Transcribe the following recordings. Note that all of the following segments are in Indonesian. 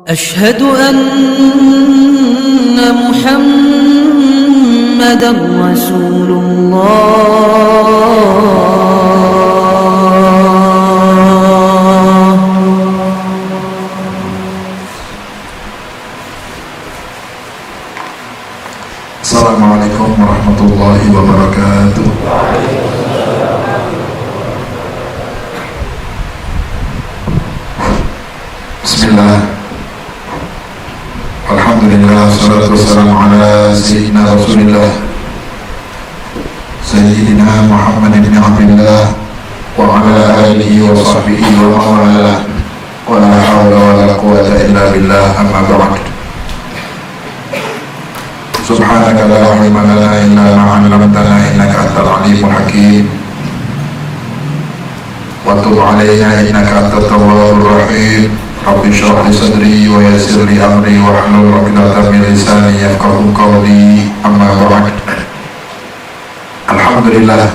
أشهد أن محمدًا رسول الله. Assalamualaikum warahmatullahi wabarakatuh. Bismillah. Alhamdulillah, salatu wassalamu ala sayyidina Rasulillah Sayyidina Muhammad ibn Abdillah wa ala alihi wa sahbihi wa mawala wa la hawla wa la quwwata illa billah, amma ba'd. Subhanaka la ilma lana illa ma 'allamtana innaka antal alimul hakim wa tub 'alaina innaka antat tawwabur rahim. Rabbi shrah li sadri wa yassir li amri wa hlul 'uqdatam min lisani yafqahu qawli, amma ba'd. Alhamdulillah,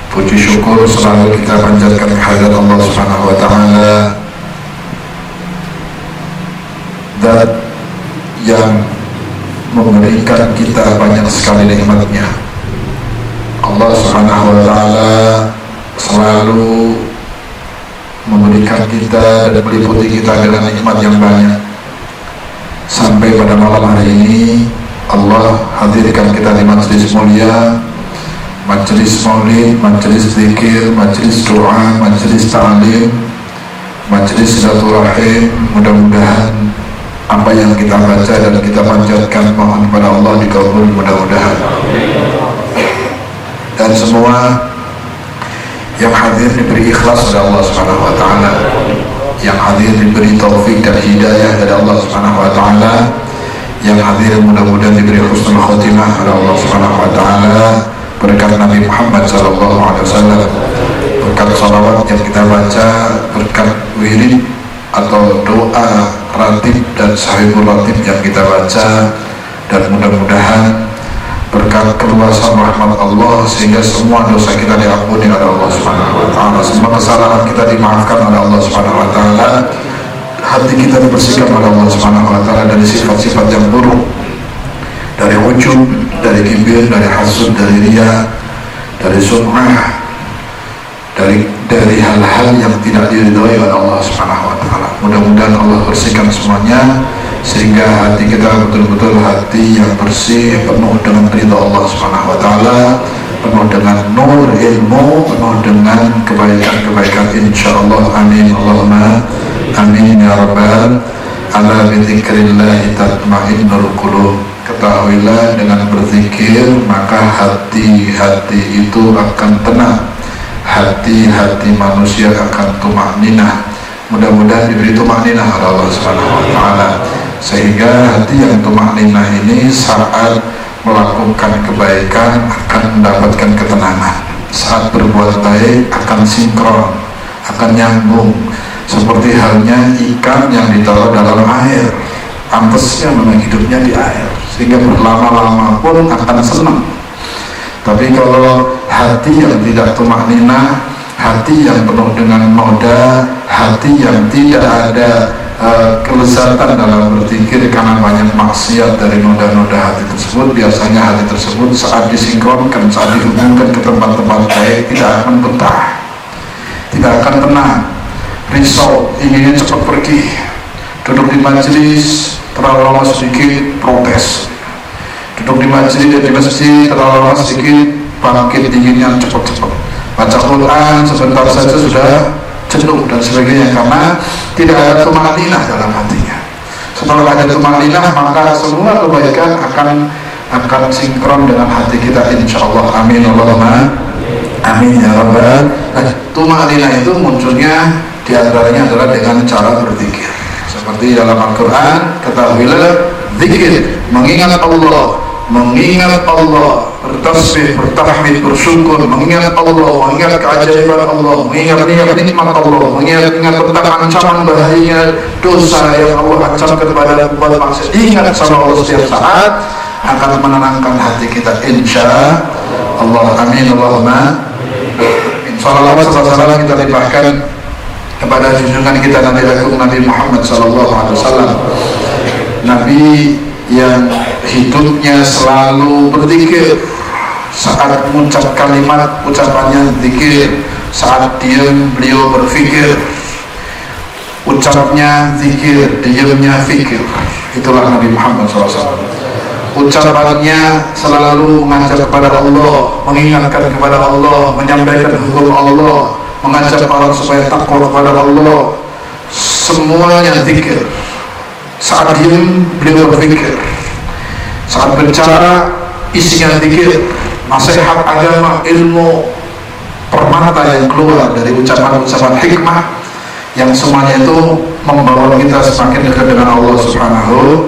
puji syukur selalu kita panjatkan kehadirat Allah Subhanahu wa taala, zat yang memberikan kita banyak sekali nikmatnya. Allah Subhanahu wa taala selalu memberikan kita dan meliputi kita dengan nikmat yang banyak. Sampai pada malam hari ini Allah hadirkan kita di majelis mulia, majelis maulid, majelis zikir, majelis doa, majelis ta'lim, majelis silaturahim. Mudah-mudahan apa yang kita baca dan kita panjatkan mohon kepada Allah dikabul mudah-mudahan. Dan semua yang hadir diberi ikhlas oleh Allah Subhanahu wa taala, yang hadir diberi taufik dan hidayah dari Allah Subhanahu wa taala, yang hadir mudah-mudahan diberi husnul khotimah oleh Allah Subhanahu wa taala berkat Nabi Muhammad sallallahu alaihi wasallam, berkat salawat yang kita baca, berkat wirid atau doa ratib dan sahibul ratib yang kita baca, dan mudah-mudahan berkat keluasan rahmat Allah sehingga semua dosa kita diampuni oleh Allah Subhanahu wa taala, semua kesalahan kita dimaafkan oleh Allah Subhanahu wa taala, hati kita dibersihkan oleh Allah Subhanahu wa taala dari sifat-sifat yang buruk, dari ujub, dari kibir, dari hasud, dari riya, dari sum'ah, dari hal-hal yang tidak diridhoi oleh Allah Subhanahu wa taala. Mudah-mudahan Allah bersihkan semuanya sehingga hati kita betul-betul hati yang bersih, penuh dengan ridha Allah Subhanahu wa taala, penuh dengan nur ilmu, penuh dengan kebaikan-kebaikan insyaallah. Amin Allahumma amin ya rabbal ala bi dzikrillah tatma'innul qulub. Ketahuilah dengan berzikir maka hati-hati itu akan tenang, hati-hati manusia akan tumakninah. Mudah-mudahan diberi tumakninah oleh Allah Subhanahu wa taala sehingga hati yang tumakninah ini saat melakukan kebaikan akan mendapatkan ketenangan, saat berbuat baik akan sinkron, akan nyambung, seperti halnya ikan yang ditaruh dalam air, pantasnya memang hidupnya di air sehingga berlama-lama pun akan senang. Tapi kalau hati yang tidak tumakninah, hati yang penuh dengan noda, hati yang tidak ada kelezatan dalam berzikir karena banyak maksiat dari noda-noda hati tersebut, biasanya hati tersebut saat disinkronkan, saat dihubungkan ke tempat-tempat baik tidak akan betah, tidak akan tenang, risau, inginnya cepat pergi. Duduk di majelis terlalu lama sedikit protes, duduk di majelis dan di masjid terlalu lama sedikit bangkit inginnya cepat-cepat, baca Quran sebentar saja sudah jenuh dan sebagainya karena tidak ada tumakninah dalam hatinya. Setelah ada tumakninah maka semua kebaikan akan sinkron dengan hati kita insyaallah. Amin Allahumma amin ya rabbal. Tumakninah itu munculnya diantaranya adalah dengan cara berzikir seperti dalam Al-Quran. Ketahuilah zikir, mengingat Allah, bertasbih, bertahmid, bersyukur, mengingat Allah, mengingat keajaiban Allah, mengingat nikmat Allah, mengingat tentang ancaman bahaya dosa yang Allah ancam kepada umat manusia. Ingat sama Allah setiap saat akan menenangkan hati kita insya Allah. Amin Allahumma. Salawat kita limpahkan kepada junjungan kita Nabi Agung Nabi Muhammad SAW, Nabi yang hidupnya selalu berzikir, saat mengucap kalimat ucapannya zikir, saat diam beliau berfikir, ucapnya zikir, diamnya fikir. Itulah Nabi Muhammad SAW. Ucapannya selalu mengajak kepada Allah, mengingatkan kepada Allah, menyampaikan hukum Allah, mengajak orang supaya takwa kepada Allah. Semuanya zikir. Saat diam beliau berfikir, saat bicara isinya zikir, nasihat agama, ilmu, permata yang keluar dari ucapan-ucapan hikmah yang semuanya itu membawa kita semakin dekat dengan Allah Subhanahu.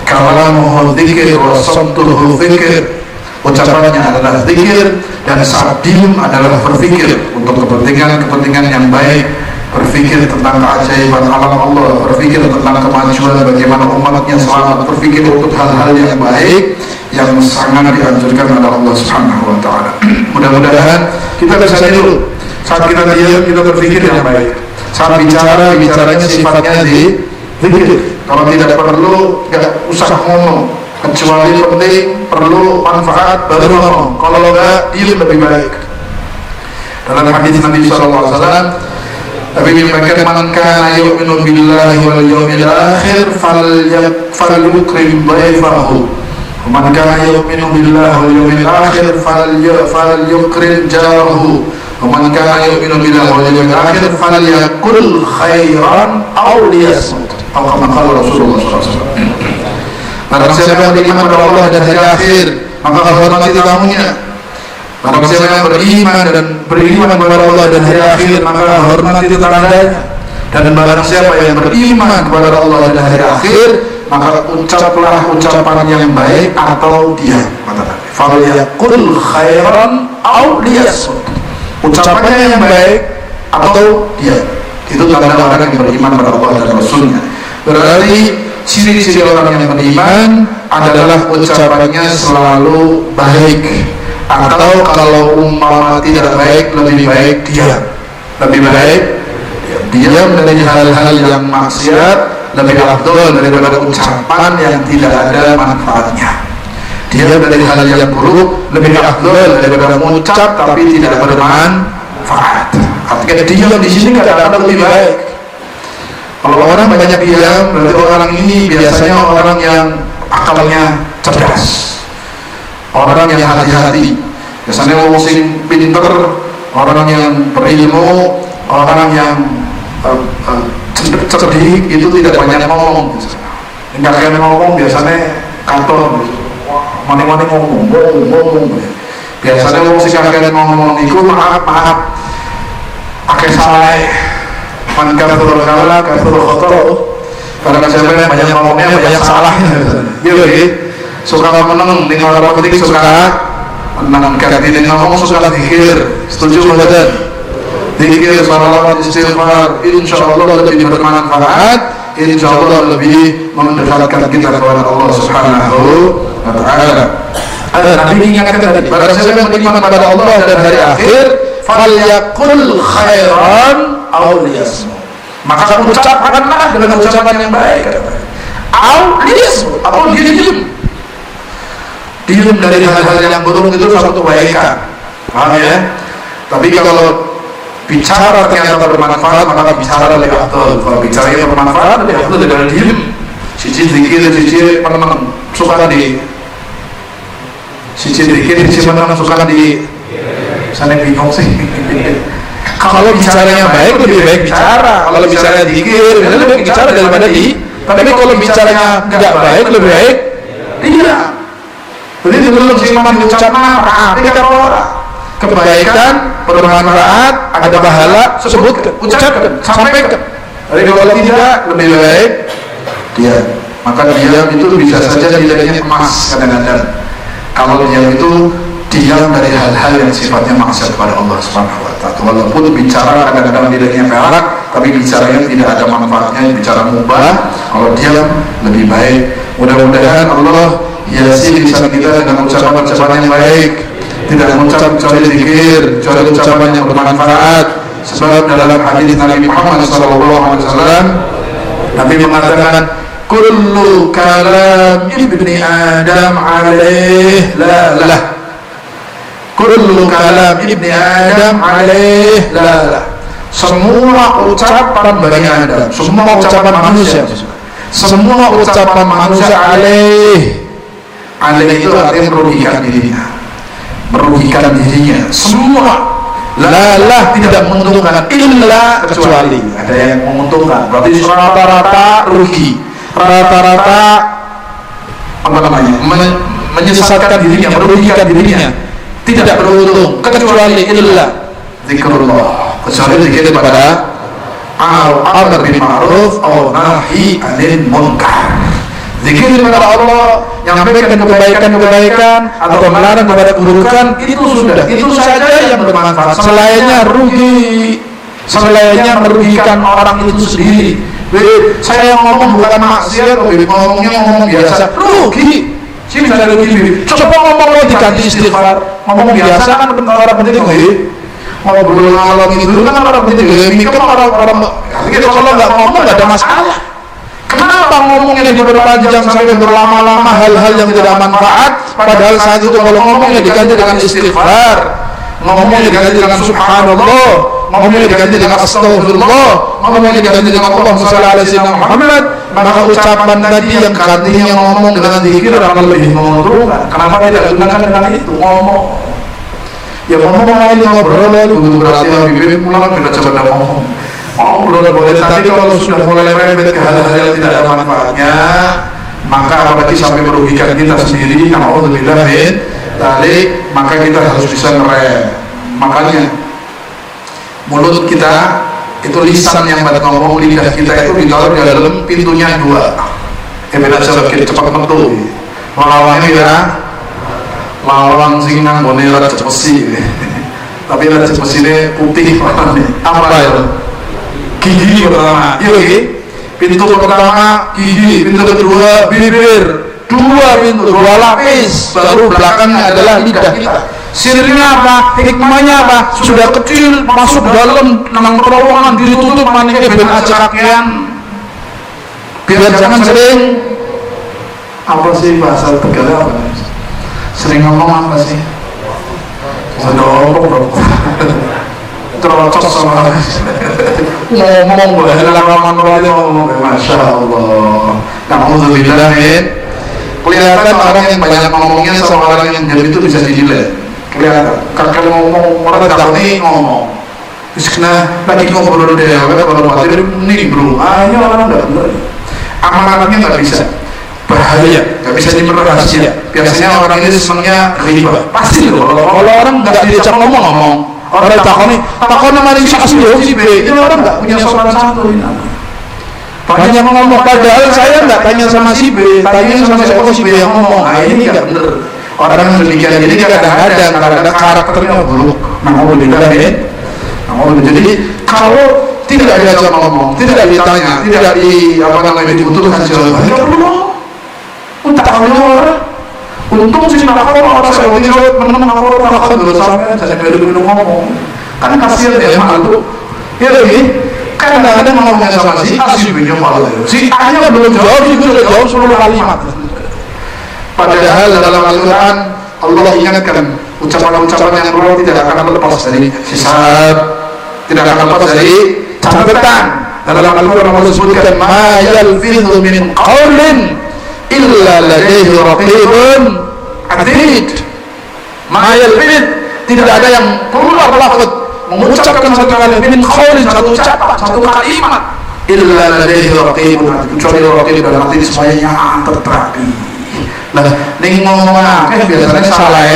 Kalamuhu dzikir wa samtuhu dzikir. Ucapannya adalah zikir dan saat diam adalah berfikir untuk kepentingan yang baik, berfikir tentang keajaiban alam Allah, berfikir tentang kemajuan bagaimana umatnya selamat, berfikir untuk hal-hal yang baik yang sangat dianjurkan oleh Allah Subhanahu wa taala. Mudah-mudahan kita bisa dulu saat kita diam kita berfikir yang baik. Saat bicaranya sifatnya zikir. Kalau tidak perlu nggak usah ngomong, kecuali penting perlu manfaat baru ngomong. Kalau enggak diam lebih baik. Dalam hadis Nabi SAW, Nabi menyampaikan, man kana yu'minu billahi wal yawmil akhir falyukrim dhaifahu, man kana yu'minu billahi wal yawmil akhir falyukrim jarahu, man kana yu'minu billahi wal yawmil akhir falyakul khairan aw liyasmut. Atau kama qala Rasulullah SAW. Barang siapa yang beriman kepada Allah dan hari akhir, maka hormati tamunya. Barang siapa yang beriman kepada Allah dan hari akhir, maka hormati tetangganya. Dan barang siapa yang beriman kepada Allah dan hari akhir, maka ucaplah ucapan yang baik atau diam. Falyaqul khairan aw liyasmut. Ucapannya yang baik atau diam. Itu tanda orang yang beriman kepada Allah dan Rasulnya. Berarti ciri-ciri orang yang beriman adalah ucapannya selalu baik, atau kalau umpama tidak baik lebih baik diam. Lebih baik diam dari hal-hal yang maksiat lebih afdal daripada ucapan yang tidak ada manfaatnya. Diam dari hal yang buruk lebih afdal daripada mengucap tapi tidak bermanfaat. Artinya diam di sini kadang-kadang lebih baik. Kalau orang banyak diam, berarti orang ini biasanya orang yang akalnya cerdas, orang yang hati-hati. Biasanya orang yang pinter, orang yang berilmu, orang yang cerdik itu tidak banyak ngomong. Enggak kayak ngomong biasanya kantor, mana-mana ngomong. Biasanya orang yang kayak ngomong itu maaf, pakai salah. Man kathura qala kathura khata'. Karena siapa yang banyak ngomongnya banyak salahnya. Iya, suka meneng dengan orang penting suka menang ganti dengan ngomong suka zikir. Setuju mboten? Zikir, salawat, istighfar, insyaallah lebih bermanfaat, insyaallah lebih mendekatkan kita kepada Allah Subhanahu wa taala. Nabi ingatkan tadi, barang siapa yang beriman kepada Allah dan hari akhir, falyaqul khairan aw liyasmut. Maka ucapkanlah dengan ucapan yang baik. Aw liyasmut, atau dia diam. Diam dari hal-hal yang buruk itu suatu kebaikan. Paham ya? Tapi kalau bicara ternyata bermanfaat, maka bicara lebih afdal. Kalau bicara yang bermanfaat lebih afdal daripada diam. Siji zikir, siji menang suka di siji zikir, siji menang suka di sana bingung sih. Kalau bicaranya baik lebih baik bicara. Kalau bicaranya zikir lebih baik bicara daripada di. Tapi kalau bicaranya tidak baik lebih baik tidak. Jadi belum sih mengucapkan apa orang kebaikan bermanfaat ada pahala sebutkan, ucapkan, sampaikan. Tapi kalau tidak lebih baik dia. Maka diam itu bisa saja nilainya emas kadang-kadang. Kalau diam itu diam dari hal-hal yang sifatnya maksiat kepada Allah Subhanahu wa taala. Walaupun bicara kadang-kadang nilainya perak, tapi bicaranya tidak ada manfaatnya, bicara mubah. Kalau diam lebih baik. Mudah-mudahan Allah hiasi lisan kita dengan ucapan-ucapan yang baik, tidak mengucap kecuali zikir, kecuali ucapan yang bermanfaat, Sebab dalam hadis Nabi Muhammad SAW, Nabi mengatakan, kullu kalam ibni Adam alaih lalah. Kullu kalam ibni Adam alaih lalah. Semua ucapan Bani Adam, semua ucapan manusia, semua ucapan manusia alaih itu artinya merugikan dirinya, semua lalah tidak menguntungkan, illa kecuali ada yang menguntungkan. Berarti rata-rata rugi, rata-rata apa namanya, menyesatkan dirinya, merugikan dirinya, tidak beruntung, kecuali illa zikrullah, kecuali zikir kepada amr bil ma'ruf atau nahi anil munkar. Zikir kepada Allah, menyampaikan kebaikan atau melarang kepada keburukan, itu sudah, itu saja yang bermanfaat. Selainnya rugi, selainnya merugikan orang itu sendiri. Saya ngomong bukan maksiat, ngomong biasa, rugi. Sini saya rugi. Coba ngomong diganti istighfar, ngomong biasa kan orang penting ngobrol ngalor itu kan orang penting, mikir orang-orang. Kalau nggak ngomong nggak ada masalah. Kenapa ngomongnya diperpanjang sampai berlama-lama hal-hal yang tidak manfaat, padahal saat itu kalau ngomongnya diganti dengan istighfar, ngomongnya diganti dengan subhanallah, ngomongnya diganti dengan astagfirullah, ngomongnya diganti dengan Allahumma shalli ala sayyidina Muhammad, maka ucapan tadi yang gantinya ngomong dengan zikir akan lebih menguntungkan. Kenapa tidak gunakan dengan itu ngomong? Ya ngomong aja, ngobrol lalu berarti bibir pulang kita coba ngomong. Belum boleh, tapi kalau sudah mulai merembet ke hal-hal yang tidak ada manfaatnya, maka apalagi sampai merugikan kita sendiri, na'udzubillah min dzalik, maka kita harus bisa ngerem. Makanya mulut kita itu lisan yang buat ngomong, lidah kita itu ditaruh di dalam pintunya dua. Beda cepat metu. Lawannya ya, lawang singang bonera cepesi. Tapi lah cepesi ini putih apa ya? Gigi pertama, pintu pertama gigi, pintu kedua bibir, dua lapis, baru belakangnya adalah lidah kita. Sirnya apa? Hikmahnya apa? Sudah kecil masuk dalam nang terowongan ditutup manehke ben aja kakean. Biar jangan sering apa sih bahasa Tegal apa? Sering ngomong apa sih? Terocos sama ngomong berhalaman wali ngomong, masya Allah. Alhamdulillah min. Kelihatan orang yang banyak ngomongnya sama orang yang diam itu bisa dinilai. Kelihatan. Kalau ngomong orang tak nih ngomong. Terus kena lagi ngobrol deh, kalau batin nih bro. Ini orang nggak benar. Amanatnya nggak bisa. Bahaya, nggak bisa dimengerti rahasia. Biasanya orang ini senangnya riba. Pasti loh. Kalau orang nggak diajak ngomong. Orang takoni maring si A si B, ini orang nggak punya sopan santun. Banyak ngomong, padahal saya nggak tanya sama si B, tanya sama si B yang ngomong. Nah ini nggak benar. Orang demikian jadi kadang-kadang karakternya buruk. Alhamdulillah ya. Jadi kalau tidak diajak ngomong, tidak ditanya, tidak dibutuhkan jawaban, nggak perlu. Untuk orang. Untung sih orang saya menang orang bersama saya minum ngomong. Kan kasihan ya malu. Ya lagi. Kadang-kadang ngomongnya sama si A si B nya malu. Si A nya belum jawab, si B sudah jawab 10 kalimat. Padahal dalam Al-Quran Allah ingatkan ucapan-ucapan yang keluar tidak akan lepas dari hisab, tidak akan lepas dari catatan. Dalam Al-Quran Allah sebutkan ma yalfidhu min qawlin illa ladaihi raqibun atid. Ma yalfidh, tidak ada yang keluar lafaz mengucapkan satu kalimat min qawlin, satu ucapan, satu kalimat illa ladaihi raqibun atid, kecuali raqib dalam arti semuanya terterapi. Nah, ning ngomong akeh biasanya salah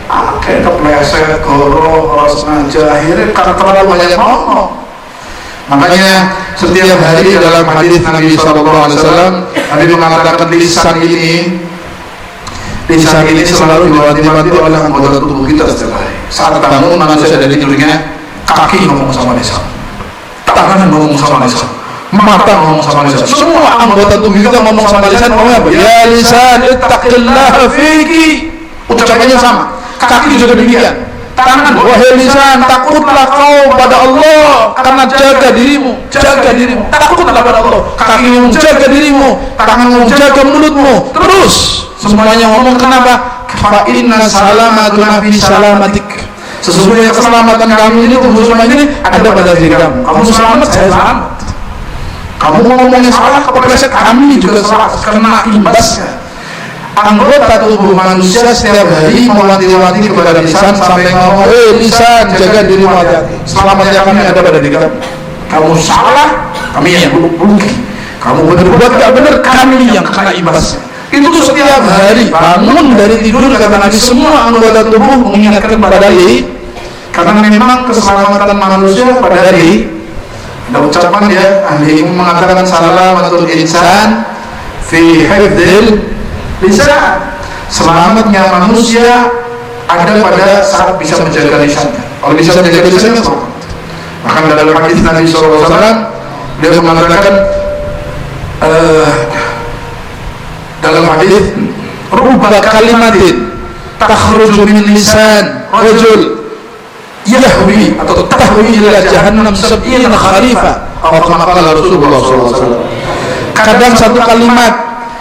akeh kepleset, goro, harus sengaja, akhirnya karena terlalu banyak ngomong. Makanya setiap hari dalam hadis Nabi SAW, Nabi mengatakan lisan ini selalu diwanti-wanti oleh anggota tubuh kita setiap hari. Saat bangun manusia dari tidurnya, kaki ngomong sama lisan, tangan ngomong sama lisan, mata ngomong sama lisan, semua anggota tubuh kita ngomong sama lisan. Ngomong apa? Ya lisan ittaqillah fiki. Ucapannya sama. Kaki juga demikian. tangan, wahai lisan, takutlah kau pada Allah karena jaga dirimu, takutlah pada Allah. Kakimu jaga dirimu, tanganmu jaga mulutmu, terus semuanya ngomong. Kenapa? Fa inna salamatuna fi salamatik. Sesungguhnya keselamatan kami ini, tubuh semuanya ini ada pada diri kamu. Kamu selamat, saya selamat. Kamu ngomongnya salah, kepleset, kami juga salah, kena imbasnya. Anggota tubuh manusia setiap hari mewanti-wanti kepada lisan sampai ngomong, lisan, jaga dirimu, hati-hati. Selamatnya kami ada pada diri kamu. Kamu salah, kami yang rugi. Kamu berbuat gak benar, kami yang kena imbasnya. Itu setiap hari bangun dari tidur, kata Nabi, semua anggota tubuh mengingatkan pada diri. Karena memang keselamatan manusia pada diri. Ada ucapan ya, ahli ilmu mengatakan salamatul insan fi hifdzil lisan. Selamatnya manusia ada pada saat bisa menjaga lisannya. Kalau bisa menjaga lisannya, maka dalam hadis Nabi SAW beliau mengatakan dalam hadis, rubba kalimatin takhruju min lisan rajul yahwi atau tahwi ila jahannam sab'ina kharifa, atau kama qala Rasulullah SAW. Kadang satu kalimat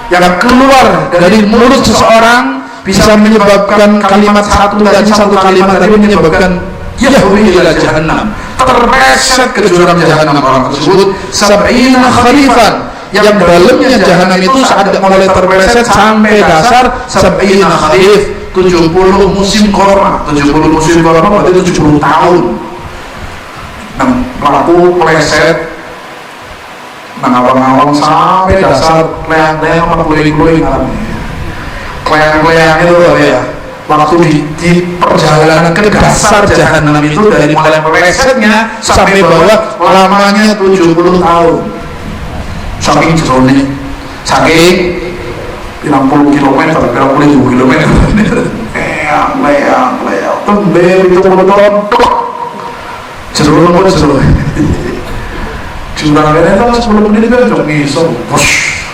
yang keluar dari mulut seseorang bisa menyebabkan kalimat satu kalimat tapi menyebabkan yahwi ila jahannam, terpleset ke jurang jahannam orang tersebut sab'ina kharifan, yang dalamnya jahanam itu saat mulai terpleset sampai dasar sab'ina kharif, 70 musim korma. 70 musim korma berarti 70 tahun. Nah, pelaku pleset ngawang-ngawang sampai dasar leang-leang sama kuling-kuling leang-leang itu ya. Waktu di perjalanan ke dasar jahanam itu dari mulai plesetnya sampai bawah lamanya 70 tahun. Saking jerone, saking 60 km, 60 km. Leang, tembel itu betul-betul jerone. Jurang ini kan 10 menit kan cuma ngisong, wush.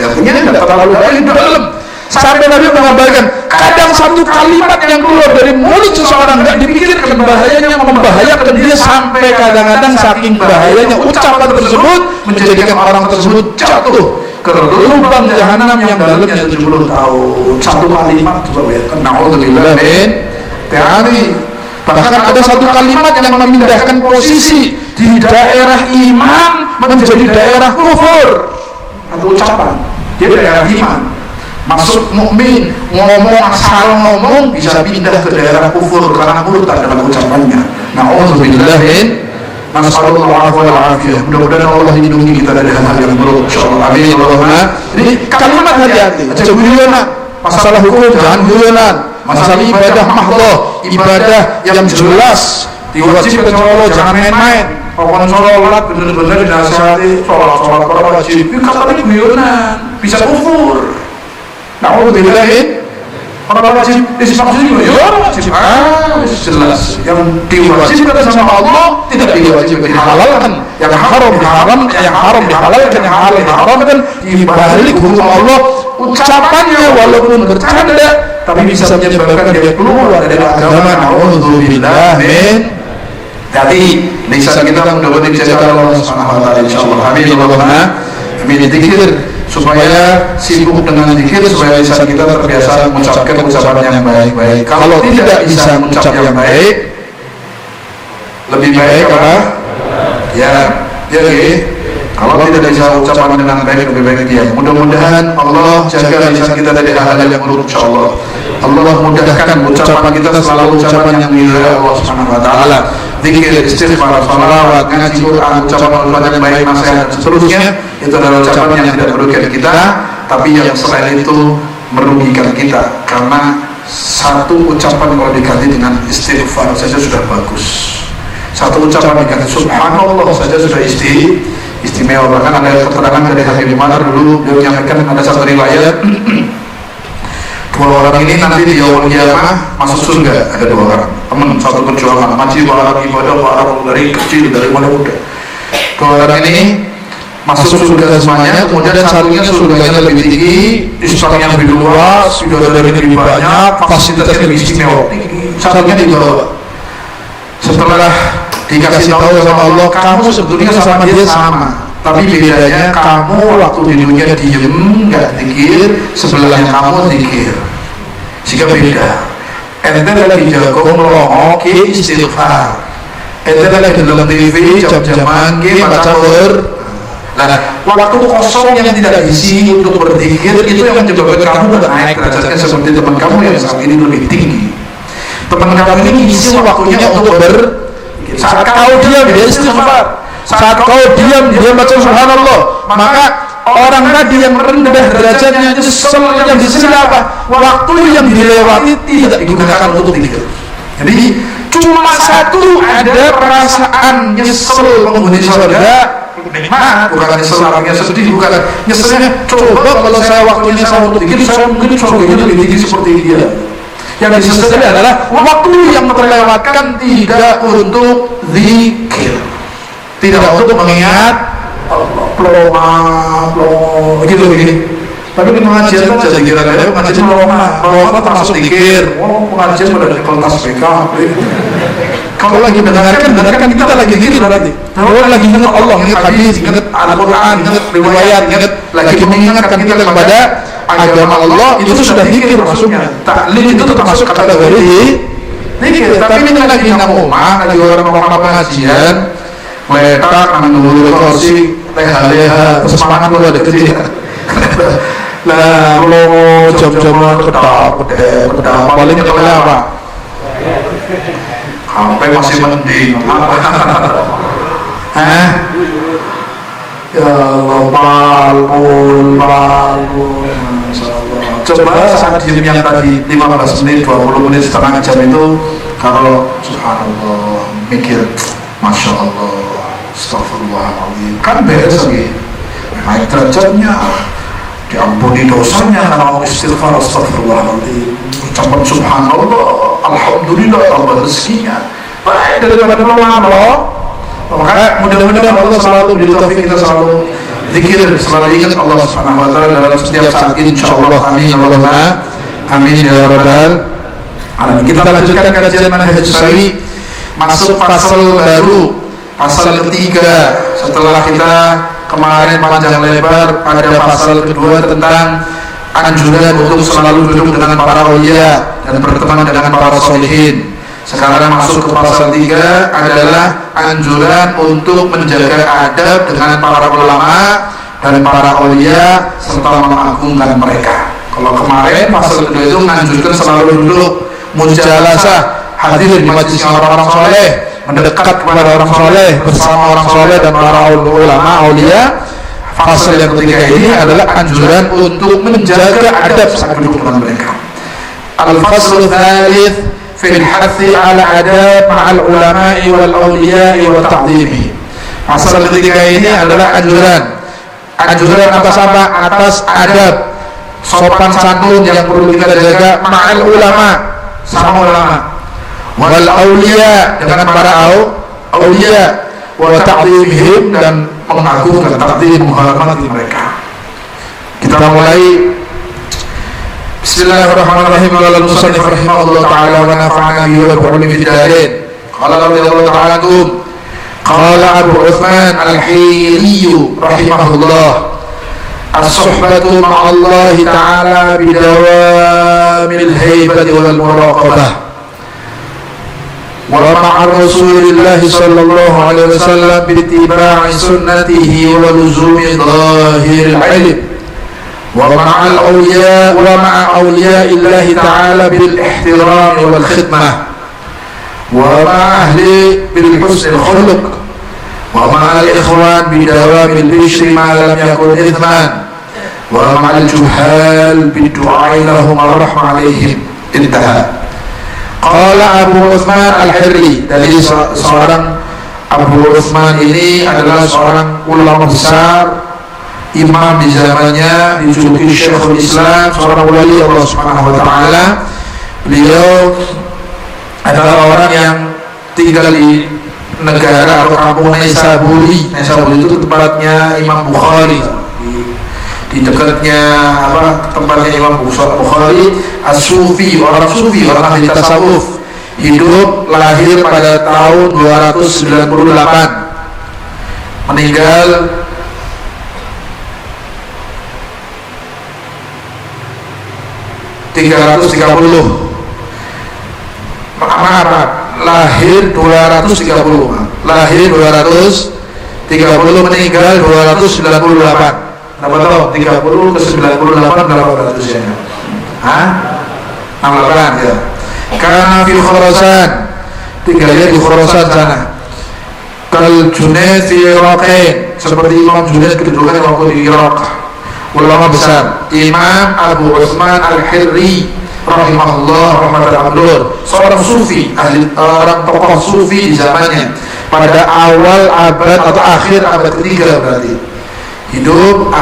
Ya punya tidak terlalu dalam. Sampai Nabi mengabarkan, kadang satu kalimat yang keluar dari mulut seseorang tidak dipikirkan bahayanya, membahayakan dia sampai kadang-kadang saking bahayanya ucapan tersebut menjadikan orang tersebut jatuh ke lubang jahanam yang dalamnya 70 tahun. Satu kalimat coba ya, na'udzubillah min ta'ani. Bahkan ada satu kalimat yang memindahkan posisi di daerah iman menjadi daerah kufur. Satu ucapan, dia daerah iman, masuk mukmin, ngomong asal ngomong bisa pindah ke daerah kufur karena murtad dalam ucapannya. Na'udzubillah min, nasallallahu alaihi wasallam. Mudah-mudahan Allah lindungi kita dari hal-hal yang buruk. Insyaallah. Amin. Allahumma. Jadi kalimat hati-hati. Jangan masalah hukum, jangan guyonan. Masalah ibadah mahdhah, ibadah yang jelas, diwajibkan Allah, jangan main-main. Orang sholat bener-bener dinasihati, sholat wajib. Ini katanya guyonan, bisa kufur. Na'udzubillah min, orang wajib disebut wajib. Jelas. Yang diwajibkan sama Allah tidak diwajibkan, dihalalkan. Yang haram diharamkan, yang haram dihalalkan, yang halal diharamkan. Dibalik hukum Allah, ucapannya walaupun bercanda tapi bisa menyebabkan dia keluar dari agama. Na'udzubillah min. Jadi lisan kita mudah-mudahan dijaga Allah Subhanahu wa taala insyaallah. Amin Allahumma amin. Zikir supaya sibuk dengan zikir, supaya lisan kita terbiasa mengucapkan ucapan yang baik-baik. Kalau tidak bisa mengucap yang baik, lebih baik apa? Ya, kalau tidak bisa ucapan dengan baik, lebih baik diam. Mudah-mudahan Allah jaga lisan kita dari hal-hal yang buruk insyaallah. Allah mudahkan ucapan kita selalu ucapan yang diridhai Allah Subhanahu wa taala. Zikir, istighfar, shalawat, ngaji Quran, ucapan yang baik, nasihat dan seterusnya itu adalah ucapan yang tidak merugikan kita, tapi yang selain itu merugikan kita. Karena satu ucapan kalau diganti dengan istighfar saja sudah bagus. Satu ucapan diganti subhanallah saja sudah istimewa. Bahkan ada keterangan dari Habib Umar dulu, beliau menyampaikan ada satu riwayat, dua orang ini nanti di yaumul qiyamah masuk surga. Ada dua orang teman, satu perjuangan ngaji, dua orang ibadah, dua orang dari kecil, dari mulai muda. Dua orang ini masuk surga semuanya, kemudian satunya surganya lebih tinggi, Islamnya lebih luas, bidadarinya lebih banyak, fasilitasnya lebih istimewa, satunya di bawah. Setelah dikasih tahu sama Allah, kamu sebetulnya sama dia sama, tapi bedanya kamu waktu di dunia diem, nggak zikir, sebelahnya kamu zikir, sehingga beda. Ente lagi jago melongo ke istighfar, ente lagi dalam TV jam-jaman ke baca Nah, waktu kosong yang tidak diisi untuk berzikir itu yang menyebabkan kamu naik derajatnya seperti teman kamu yang saat ini lebih tinggi. Teman kamu ini isi waktunya untuk saat kau diam dia istighfar, saat kau diam dia baca subhanallah, maka orang tadi yang rendah derajatnya nyesel yang disini apa? Waktu yang dilewati tidak digunakan untuk zikir. Jadi cuma satu ada perasaan nyesel menghuni surga. Nikmat, bukan nyesel artinya sedih, bukan nyeselnya coba kalau saya waktunya saya untuk zikir, saya mungkin surganya lebih tinggi seperti dia. Yang disesali adalah waktu yang terlewatkan tidak untuk zikir, tidak untuk mengingat Allah, begitu begini. Tapi pengajian kan jadi kira-kira pengajian meloma termasuk zikir. Pengajian pada kelas PK. Kalau lagi mendengarkan kita lagi zikir berarti. Kalau lagi ingat Allah, ingat hadis, ingat Al-Quran, ingat riwayat, lagi mengingatkan kita kepada agama Allah, itu sudah zikir masuknya. Taklid itu termasuk kategori zikir. Tapi ini lagi nang omah, lagi orang pengajian, letak menunggu kursi, leha-leha, semangat lu ada kecil. Lah, lo jam-jaman kedap, paling kelihatan apa? HP masih mending. Hah? Ya Allah, palpul. Coba saat diem yang tadi 15 menit, 20 menit, setengah jam itu, kalau subhanallah, mikir, masya Allah, astagfirullahaladzim, kan beres lagi, naik derajatnya, diampuni dosanya karena mau istighfar, astagfirullahaladzim, ucapan subhanallah, alhamdulillah, tambah rezekinya baik daripada Allah. Maka mudah-mudahan Allah selalu beri taufik kita selalu zikir, selalu ingat Allah Subhanahu wa taala dalam setiap saat, insyaallah. Amin Allahumma amin ya rabbal alamin. Kita lanjutkan kajian manhaj sawi, masuk pasal baru, pasal ketiga setelah kita kemarin panjang lebar pada pasal kedua tentang anjuran untuk selalu duduk dengan para aulia dan berteman dengan para solihin. Sekarang masuk ke pasal 3 adalah anjuran untuk menjaga adab dengan para ulama dan para aulia serta mengagungkan mereka. Kalau kemarin pasal kedua itu menganjurkan selalu duduk mujalasah, hadir di majelis orang-orang soleh, mendekat kepada orang soleh, bersama orang soleh dan para ulama aulia. Pasal yang ketiga ini adalah anjuran untuk menjaga adab saat duduk dengan mereka. Al-fasl tsalits fil hathi ala adab ma'al ulama'i wal awliya'i wa ta'zimi. Pasal ketiga ini adalah anjuran atas apa? Atas adab, sopan santun yang perlu kita jaga ma'al ulama, sama ulama, wal awliya, dengan para awliya, wa ta'zimihim, dan mengagungkan, ta'zim, menghormati mereka. Kita mulai. Bismillahirrahmanirrahim. Qala al-musannif rahimahullah ta'ala wa nafa'ana bihi wa bi'ulumi fid darain. Qala radhiyallahu ta'ala anhum. Qala Abu Uthman al-Hili rahimahullah, as-suhbatu ma'allah ta'ala bidawamil haibati wal muraqabah wa ma'a Rasulillah sallallahu alaihi wasallam bittiba'i sunnatihi wa luzumi dhahiril ilm ومع الأولياء ومع أولياء الله تعالى بالاحترام والخدمة ومع أهل بالحسن الخلق ومع الإخوان بدوام البشر ما لم يكن إثما ومع الجهال بالدعاء لهم والرحمة عليهم. انتهى. قال أبو عثمان الحري. Dari seorang Abu Uthman ini adalah seorang ulama besar, imam di zamannya, dijuluki Syekhul Islam, seorang wali Allah Subhanahu wa taala. Beliau adalah orang yang tinggal di negara atau kampung Naisaburi. Naisaburi itu tempatnya Imam Bukhari. Di dekatnya tempatnya Imam Bukhari. As-Sufi, orang Sufi, orang ahli tasawuf, hidup lahir pada tahun 298, meninggal lahir 230, meninggal 298. Berapa tahun? 30 ke 98 berapa berarti usianya? 68 ya. Karena di Khurasan, tinggalnya di Khurasan sana. Kal Junaid fi Iraqain, seperti Imam Junaid kedudukannya waktu di Irak. Ulama besar, Imam Abu Utsman Al-Hirri rahimahullah rahmatan abdur, seorang sufi, orang tokoh sufi di zamannya pada awal abad atau akhir abad ketiga, berarti hidup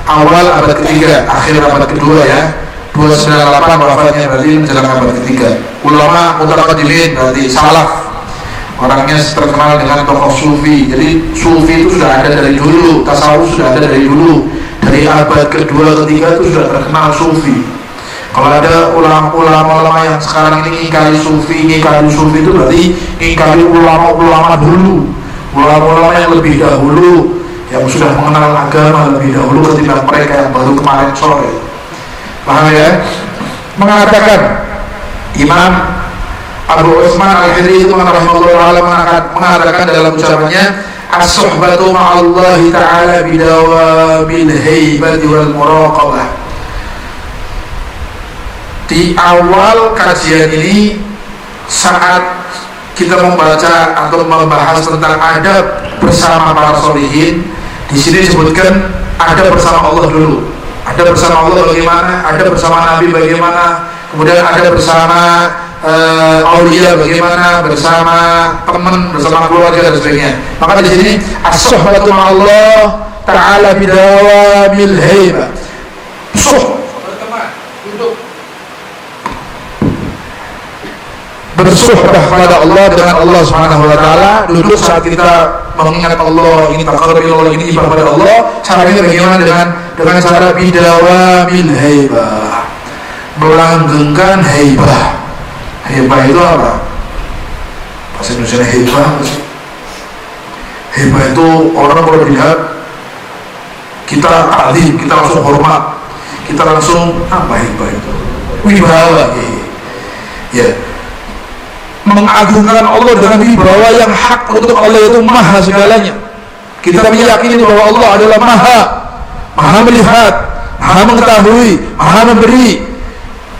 awal abad ketiga, akhir abad kedua ya, 298 wafatnya, berarti menjelang abad ketiga. Ulama mutaqaddimin, berarti salaf, orangnya terkenal dengan tokoh sufi. Jadi sufi itu sudah ada dari dulu, tasawuf sudah ada dari dulu, dari abad kedua ketiga itu sudah terkenal sufi. Kalau ada ulama-ulama yang sekarang ini ngingkari sufi itu berarti ngingkari ulama-ulama dulu, ulama-ulama yang lebih dahulu, yang sudah mengenal agama lebih dahulu ketimbang mereka yang baru kemarin sore. Paham ya? Mengatakan Imam Abu Utsman Al-Hirri itu mengatakan dalam ucapannya, as-suhbatu ma'allahi ta'ala bidawabil haibati wal muraqabah. Di awal kajian ini, saat kita membaca atau membahas tentang adab bersama para sholihin, di sini disebutkan adab bersama Allah dulu. Ada bersama Allah bagaimana, ada bersama Nabi bagaimana, kemudian ada bersama aulia bagaimana, bersama teman, bersama keluarga dan sebagainya. Maka di sini as-suhbatu ma'allah ta'ala bidawabil haibah. Bersuhbah kepada Allah dengan Allah Subhanahu wa taala, duduk saat kita mengingat Allah, ini taqarrub Allah, ini ibadah kepada Allah. Caranya bagaimana? Dengan cara bidawamil haibah, melanggengkan haibah. Haibah itu apa? Bahasa Indonesia haibah. Haibah itu orang kalau dilihat kita alim, kita langsung hormat, kita langsung apa haibah itu? Wibawa. Ya. Mengagungkan Allah dengan wibawa yang hak untuk Allah, itu maha segalanya. Kita meyakini bahwa Allah adalah maha melihat, maha mengetahui, maha memberi,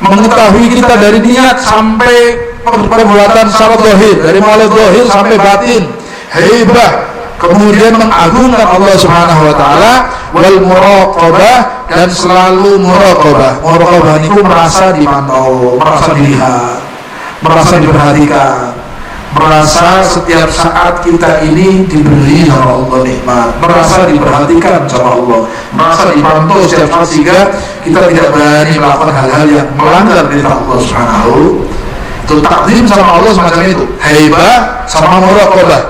mengetahui kita dari niat sampai perbuatan secara zahir, dari mulai zahir sampai batin. Haibah, kemudian mengagungkan Allah Subhanahu wa taala, wal muraqabah, dan selalu muraqabah. Muraqabah itu merasa dipantau, merasa dilihat, merasa diperhatikan, merasa setiap saat kita ini diberi sama Allah nikmat, merasa diperhatikan sama Allah, merasa dipantau setiap saat, sehingga kita tidak berani melakukan hal-hal yang melanggar perintah Allah Subhanahu. Itu takdim sama Allah semacam itu. Haibah sama muraqabah.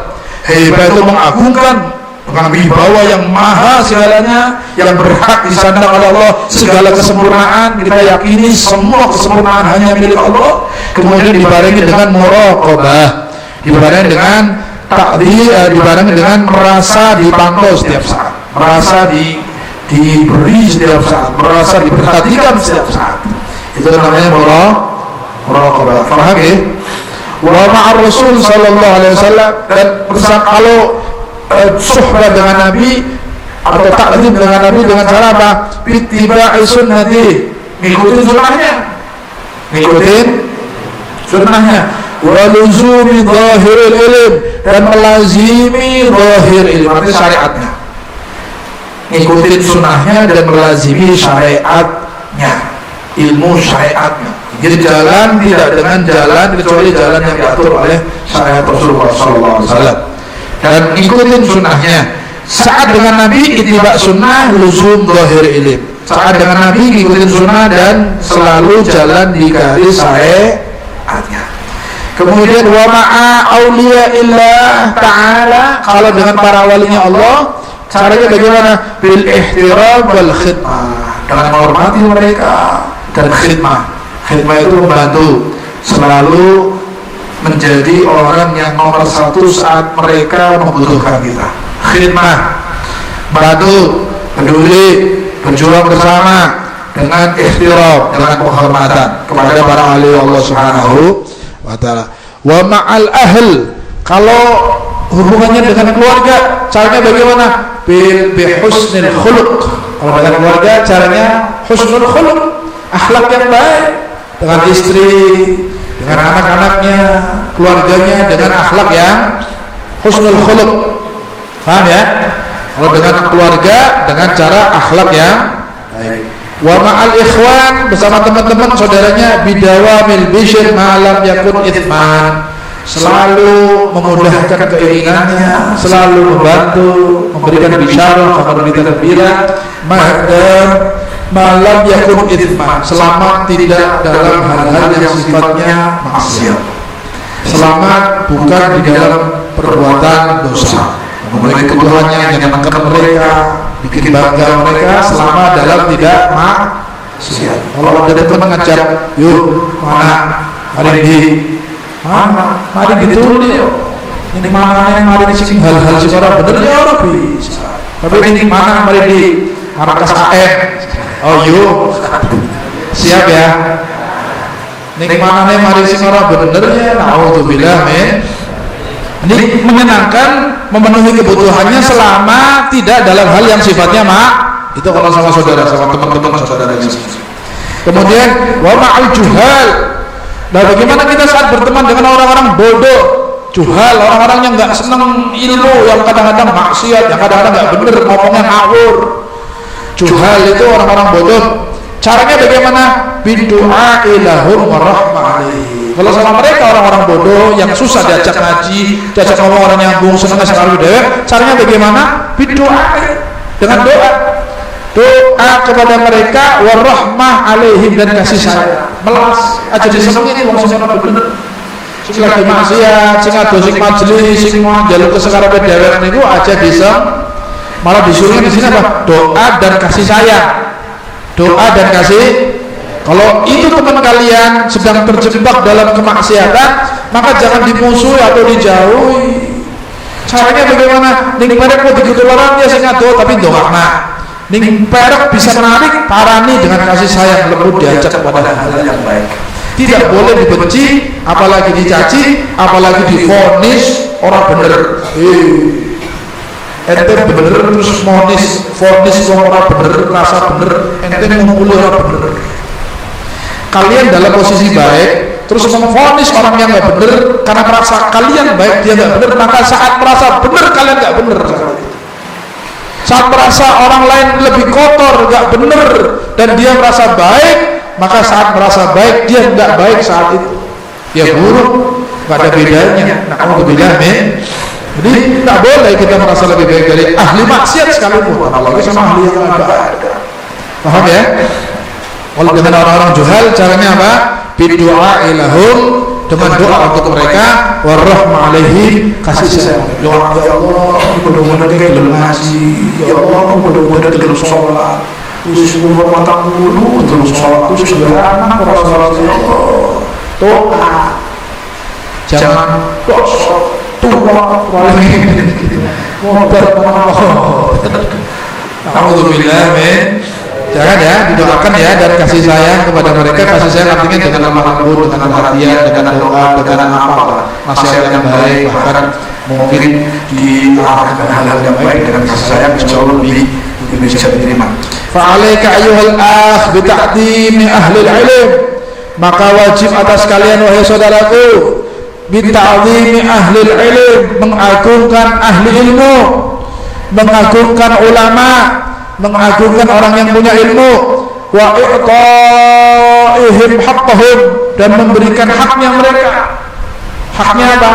Haibah itu mengagungkan dengan wibawa yang maha segalanya, yang berhak disandang oleh Allah, segala kesempurnaan kita yakini semua kesempurnaan hanya milik Allah. Kemudian dibarengi dengan muraqabah, dibarengi dengan takdir, dibarengi dengan merasa dipantau setiap saat, merasa diberi setiap saat, merasa diperhatikan setiap saat. Itu namanya muraqabah. Faham ya? Wa ma'ar Rasul sallallahu alaihi wasallam, dan bersama kalau suhbah dengan Nabi atau takdim dengan Nabi dengan cara apa? Bittiba'i sunnati, ngikutin sunnahnya, wa luzumi zahiril ilm, dan melazimi zahir ilm, artinya syariatnya. Ngikutin sunnahnya dan melazimi syariatnya, ilmu syariatnya. Jadi jalan tidak dengan jalan kecuali jalan yang diatur oleh syariat Rasulullah SAW, dan ikutin sunnahnya. Saat dengan Nabi ittiba sunnah, luzum zahir ilm. Saat dengan Nabi ikutin sunnah dan selalu jalan di garis syariatnya. Kemudian wa ma'a auliya illah ta'ala, kalau dengan para walinya Allah caranya bagaimana? Bil ihtiram wal khidmah, dengan menghormati mereka dan khidmah. Khidmah itu membantu, selalu menjadi orang yang nomor satu saat mereka membutuhkan kita. Khidmah, bantu, peduli, berjuang bersama dengan ihtiram, dengan penghormatan kepada para wali Allah Subhanahu wa ta'ala. Wa ma'al ahl, kalau hubungannya dengan keluarga caranya bagaimana? Bi husnil khuluq, kalau dengan keluarga caranya husnul khuluq, akhlak yang baik, dengan istri, dengan anak-anaknya, keluarganya dengan akhlak yang husnul khuluq. Paham ya? Kalau dengan keluarga dengan cara akhlak yang baik. Wa ma'al ikhwan, bersama teman-teman saudaranya, bidawamil bishr malam yakun ithman, selalu memudahkan keinginannya, selalu membantu, memberikan bisyarah, kabar berita gembira, malam yakun ithman, selama tidak dalam hal-hal yang sifatnya maksiat, selamat bukan di dalam perbuatan dosa, memenuhi kebutuhannya, menyenangkan mereka, bikin bangga mereka, selama dalam tidak maksiat. Kalau ada teman ngajak, yuk mana, mari di mana, mari ditulis, ini mana yang mari di hal-hal secara benar ya orang bisa. Tapi ini mana, mari di markas AM. Oh yuk, siap ya. Ini mana nih mari secara benar ya. Naudzubillah men. Ini menyenangkan, memenuhi kebutuhannya selama tidak dalam hal yang sifatnya itu kalau sama saudara, sama teman-teman saudaranya. Kemudian wa ma'al juhal. Nah, bagaimana kita saat berteman dengan orang-orang bodoh, juhal, orang-orang yang nggak senang ilmu, yang kadang-kadang maksiat, yang kadang-kadang nggak benar, ngomongnya ngawur. Juhal itu orang-orang bodoh. Caranya bagaimana? Bidu'a ilahum warahmah alaihi. Kalau sama mereka orang-orang bodoh yang susah diajak ngaji, diajak ngomong orang nyambung, senang sekali dewek, caranya bagaimana? Bidu'a, dengan doa. Doa kepada mereka warahmah alaihim, dan kasih sayang. Melas aja disenengin wong sing ora bener. Sing lagi maksiat, sing ado sing majelis, sing njaluk kesekarepe dewek niku aja disem. Malah disuruh di sini apa? Doa dan kasih sayang. Doa dan kasih. Kalau itu teman kalian sedang terjebak dalam kemaksiatan, maka jangan dimusuhi atau dijauhi. Caranya bagaimana? Ning perek mau digegolaran ya sing ado tapi ndongakna. Ning perek bisa menarik parani dengan kasih sayang, lembut, diajak kepada hal yang baik. Tidak boleh dibenci, apalagi dicaci, apalagi divonis orang bener. Ente bener terus vonis orang bener, rasa bener, ente ngumpuli orang bener. Kalian dalam posisi baik terus memvonis orang yang nggak bener karena merasa kalian baik dia nggak bener, maka saat merasa bener kalian nggak bener. Saat merasa orang lain lebih kotor nggak bener dan dia merasa baik, maka saat merasa baik dia nggak baik saat itu. Ya buruk, nggak ada bedanya. Naudzubillah min. Jadi tak boleh kita merasa lebih baik dari ahli maksiat sekalipun, apalagi sama ahli yang ada. Paham ya? Kalau dengan orang-orang juhal caranya apa? Bidu'a ilahum, dengan doa untuk mereka, warahmah alaihim, kasih sayang. Ya Allah, mudah-mudahan kita gelem ngaji. Ya Allah, mudah-mudahan gelem sholat. Terus umur matang dulu, terus sholat, terus beranak, para sholat ya Allah. Doa. Jangan tua wali modal alhamdulillah men. Jangan ya, didoakan ya, dan kasih sayang kepada mereka. Kasih sayang artinya dengan lemah lembut, dengan perhatian, dengan doa, dengan apa nasihat yang baik, bahkan mungkin diarahkan hal-hal yang baik dengan kasih sayang, insya Allah lebih bisa diterima. Fa'alaika ayyuhal akh bita'dimi ahlil ilm, maka wajib atas kalian wahai saudaraku bita'dimi ahlil ilm, mengagungkan ahli ilmu, mengagungkan ulama, mengagungkan orang yang punya ilmu, wa i'ta'ihim haqqahum, dan memberikan haknya mereka. Haknya apa?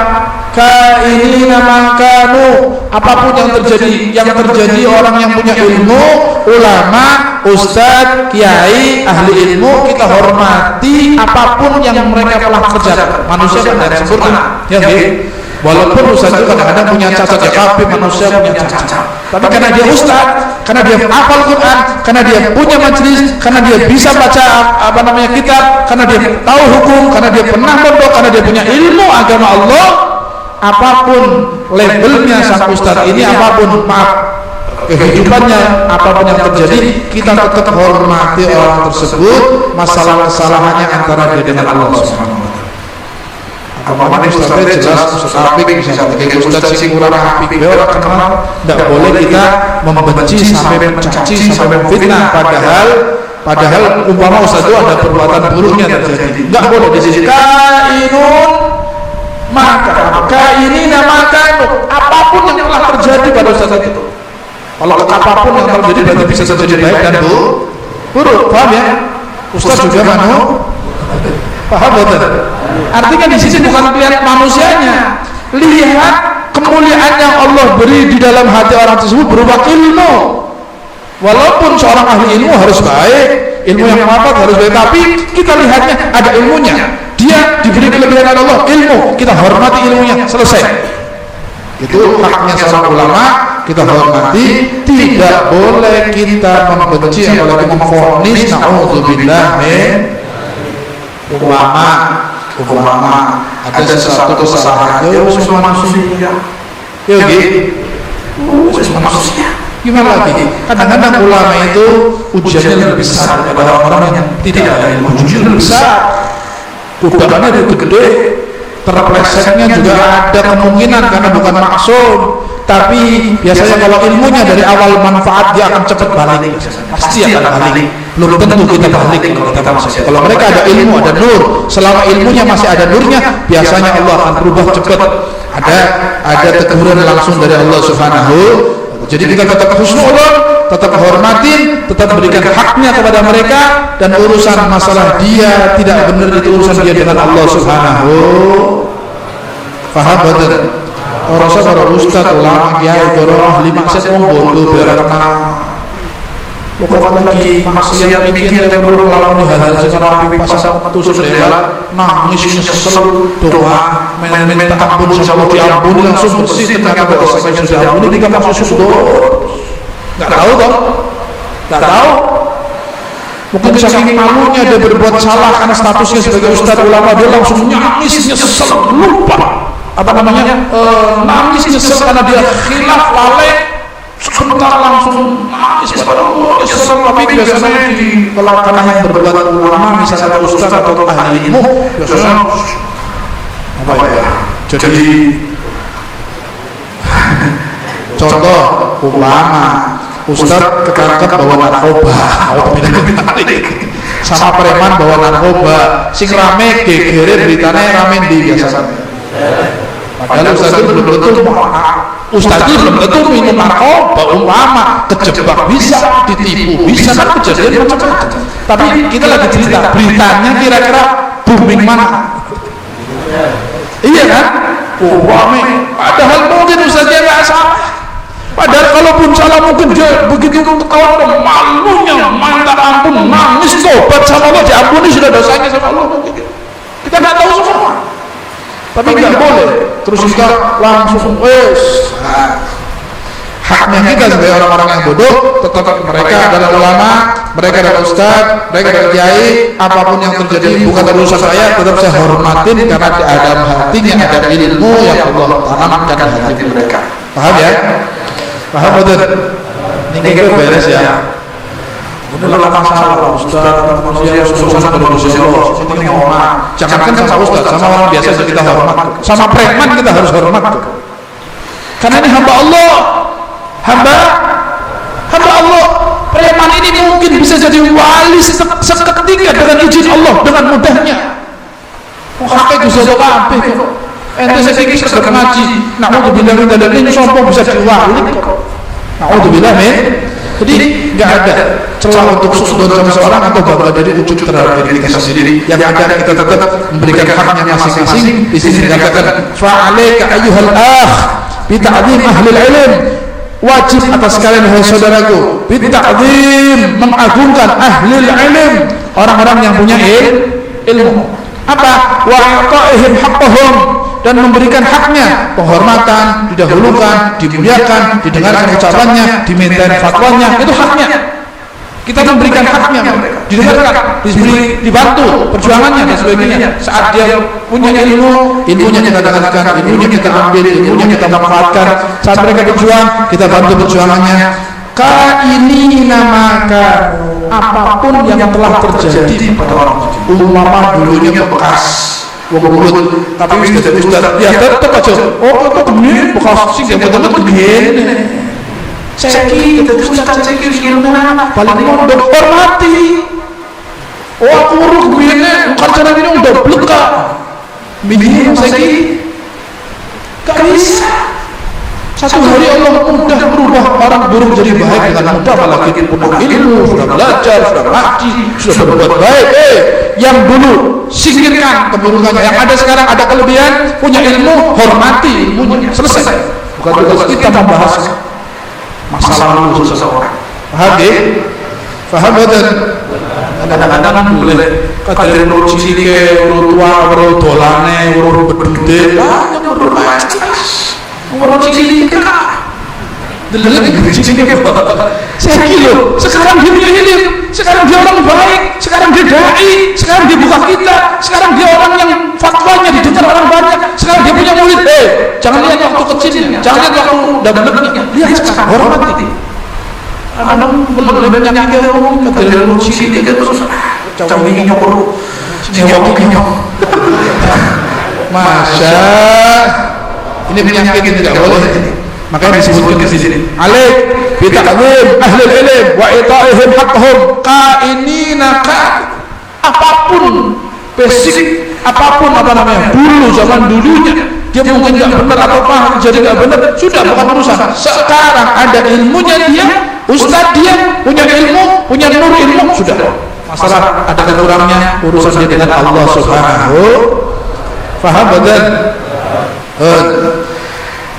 Kainina makanu, apapun yang terjadi orang yang punya ilmu, ulama, ustadz, kiai, ahli ilmu kita hormati apapun yang mereka telah kerjakan. Manusia kan ada yang sempurna, ya gitu. Walaupun ustadz itu kadang-kadang punya cacat, ya tapi manusia punya cacat. Tapi karena dia ustadz, karena dia hafal Quran, karena dia punya majelis, karena dia bisa baca kitab, karena dia tahu hukum, karena dia pernah mondok, karena dia punya ilmu agama Allah, apapun labelnya sang ustadz ini, apapun kehidupannya, apapun yang terjadi, kita tetap hormati orang tersebut. Masalah kesalahannya antara dia dengan Allah Subhanahu wa taala. Apapun ustadznya jelas ustadz apik, misalnya kayak ustadz sing kurang apik, orang kenal, tidak boleh kita membenci sampai mencaci sampai memfitnah. Padahal umpama ustadz itu ada perbuatan buruknya terjadi, nggak boleh di sini kainun maka kainina maka apapun yang telah terjadi pada ustadz itu. Kalau apapun yang terjadi berarti bisa terjadi baik dan buruk, paham ya? Ustadz juga paham betul. Artinya di sini bukan lihat manusianya, lihat kemuliaan yang Allah beri di dalam hati orang tersebut berupa ilmu. Walaupun seorang ahli ilmu harus baik, ilmu yang mantap harus baik, tapi kita lihatnya ada ilmunya. Dia diberi kelebihan Allah, ilmu, kita hormati ilmunya, selesai. Itu haknya seorang ulama, kita hormati. Tidak boleh kita membenci apalagi memvonis naudzubillah min umpama ada sesuatu kesalahan, ya semua manusia, ya gitu, manusia. Gimana lagi? Kadang-kadang ulama itu ujiannya lebih besar daripada orang-orang yang tidak ada ilmu. Ujiannya lebih besar, kudaannya lebih gede, terplesetnya juga ada kemungkinan karena bukan maksud. Tapi biasanya kalau ilmunya dari awal manfaat, dia akan cepat balik, pasti akan balik. Belum tentu kita balik kalau kita masih. Kalau mereka ada ilmu, ada nur, selama ilmunya masih ada nurnya, biasanya Allah akan berubah cepat. Ada teguran langsung dari Allah Subhanahu. Jadi kita tetap husnuzon, tetap hormatin, tetap berikan haknya kepada mereka, dan urusan masalah dia tidak benar itu urusan dia dengan Allah Subhanahu. Paham betul? Orang sabar ustaz, ulama, kiai, orang ahli maksiat bodoh beratna. Pokoknya lagi maksiat mikir dan berulang hal-hal secara pasang tusuk dela, nangis nyesel, doa, minta ampun sama diampuni langsung bersih, ternyata dosanya sudah diampuni, tiga masuk doa. Nggak tahu toh? Nggak tahu. Mungkin saking malunya dia berbuat salah karena statusnya sebagai ustaz ulama, dia langsung nangis nyesel, lupa nangis nyesel karena dia khilaf lalai, sebentar langsung nangis pada Allah. Tapi biasanya karena yang berbuat ulama, misalnya ustaz atau ahli ilmu, biasanya jadi contoh ulama, ustaz ketangkep bawa narkoba, sama preman bawa narkoba, sing rame gegere beritanya rame di biasanya. Padahal ustaz itu belum tentu minum narkoba, umpama kejebak bisa, ditipu bisa, kan kejadian macam-macam. Tapi kita lagi cerita beritanya kira-kira booming mana? Iya kan? Padahal mungkin ustaznya nggak salah. Padahal kalaupun salah mungkin dia begitu ketawa malunya, minta ampun, nangis, tobat sama Allah, diampuni sudah dosanya sama Allah. Kita nggak tahu semua. Tapi nggak boleh terus kita langsung haknya kita sebagai orang-orang yang bodoh. Tetap mereka adalah ulama, mereka adalah ustaz, mereka adalah kiai. Apapun yang terjadi bukan urusan saya, tetap saya hormatin karena di dalam hatinya ada ilmu yang Allah tanamkan di hati mereka. Paham ya? Paham betul? Ini kita beres ya. Adalah masalah ustaz, manusia susah berurusan Allah. Ini orang, jangankan sama ustaz, sama orang biasa kita hormat, sama preman kita harus hormat. Karena ini hamba Allah, hamba Allah. Preman ini mungkin bisa jadi wali seketika dengan izin Allah, dengan mudahnya. Kakek bisa kabeh kok. Ente saiki sedek ngaji, naudzubillah min dzalik, sopo bisa jadi wali kok. Naudzubillah min. Jadi nggak ada celah untuk suudon sama seorang atau bangga dari ujub terhadap diri kita sendiri. Yang ada kita tetap memberikan haknya masing-masing. Di sini dikatakan fa'alaika ayyuhal akh bi ta'zim ahli ilm, wajib atas kalian hai saudaraku bita'zim, mengagungkan ahli ilm, orang-orang yang punya ilmu. Apa? Wa i'ta'ihim haqqahum, dan memberikan haknya, penghormatan, didahulukan, dimuliakan, didengarkan ucapannya, dimintain fatwanya, itu haknya. Kita memberikan haknya, didengarkan, diberi, dibantu perjuangannya dan sebagainya. Saat dia punya ilmunya kita dengarkan, ilmunya kita ambil, ilmunya kita manfaatkan. Saat mereka berjuang, kita bantu perjuangannya. Kainina, maka apapun yang telah terjadi pada orang umpama dulunya bekas wong tapi ustaz ya tetap aja itu begini bekas sih yang betul-betul begini. Ceki itu ustaz ceki ilmu paling mondok hormati. Aku urus begini bukan cara ini udah bleka begini ceki gak bisa. Satu hari Allah mudah berubah orang buruk jadi baik dengan mudah, apalagi punya ilmu, sudah belajar, sudah ngaji, sudah berbuat baik. Yang dulu singkirkan keburukannya, yang ada sekarang ada kelebihan, punya ilmu, hormati ilmunya, selesai. Bukan tugas kita membahas masa lalu seseorang. Paham ya? Paham betul? Kadang-kadang boleh katakan urut cilike, urut tua, urut dolane, urut bedute, yang urut orang cilik kah? Deleng cilik saya kilo. Sekarang dia punya ilmu, sekarang dia orang baik, sekarang dia dai, sekarang dia buka kita, sekarang dia orang yang fatwanya didengar orang banyak, sekarang dia punya murid. Jangan lihat waktu kecilnya, jangan lihat waktu dableknya, lihat sekarang hormati. Anak belum banyak yang ngomong deleng cilik terus cawi nyokor, nyokor. Masya ini penyakit yang tidak boleh, makanya disebutkan di sini. Alaik bita'zim ahli ilm wa ita'ihim haqqahum kainina apapun basic, apapun dulu zaman dulunya dia mungkin nggak benar atau paham jadi nggak benar, sudah bukan urusan. Sekarang ada ilmunya dia, ustaz dia punya ilmu, punya nur ilmu, sudah. Masalah ada kurangnya urusan dia dengan Allah Subhanahu. Faham betul?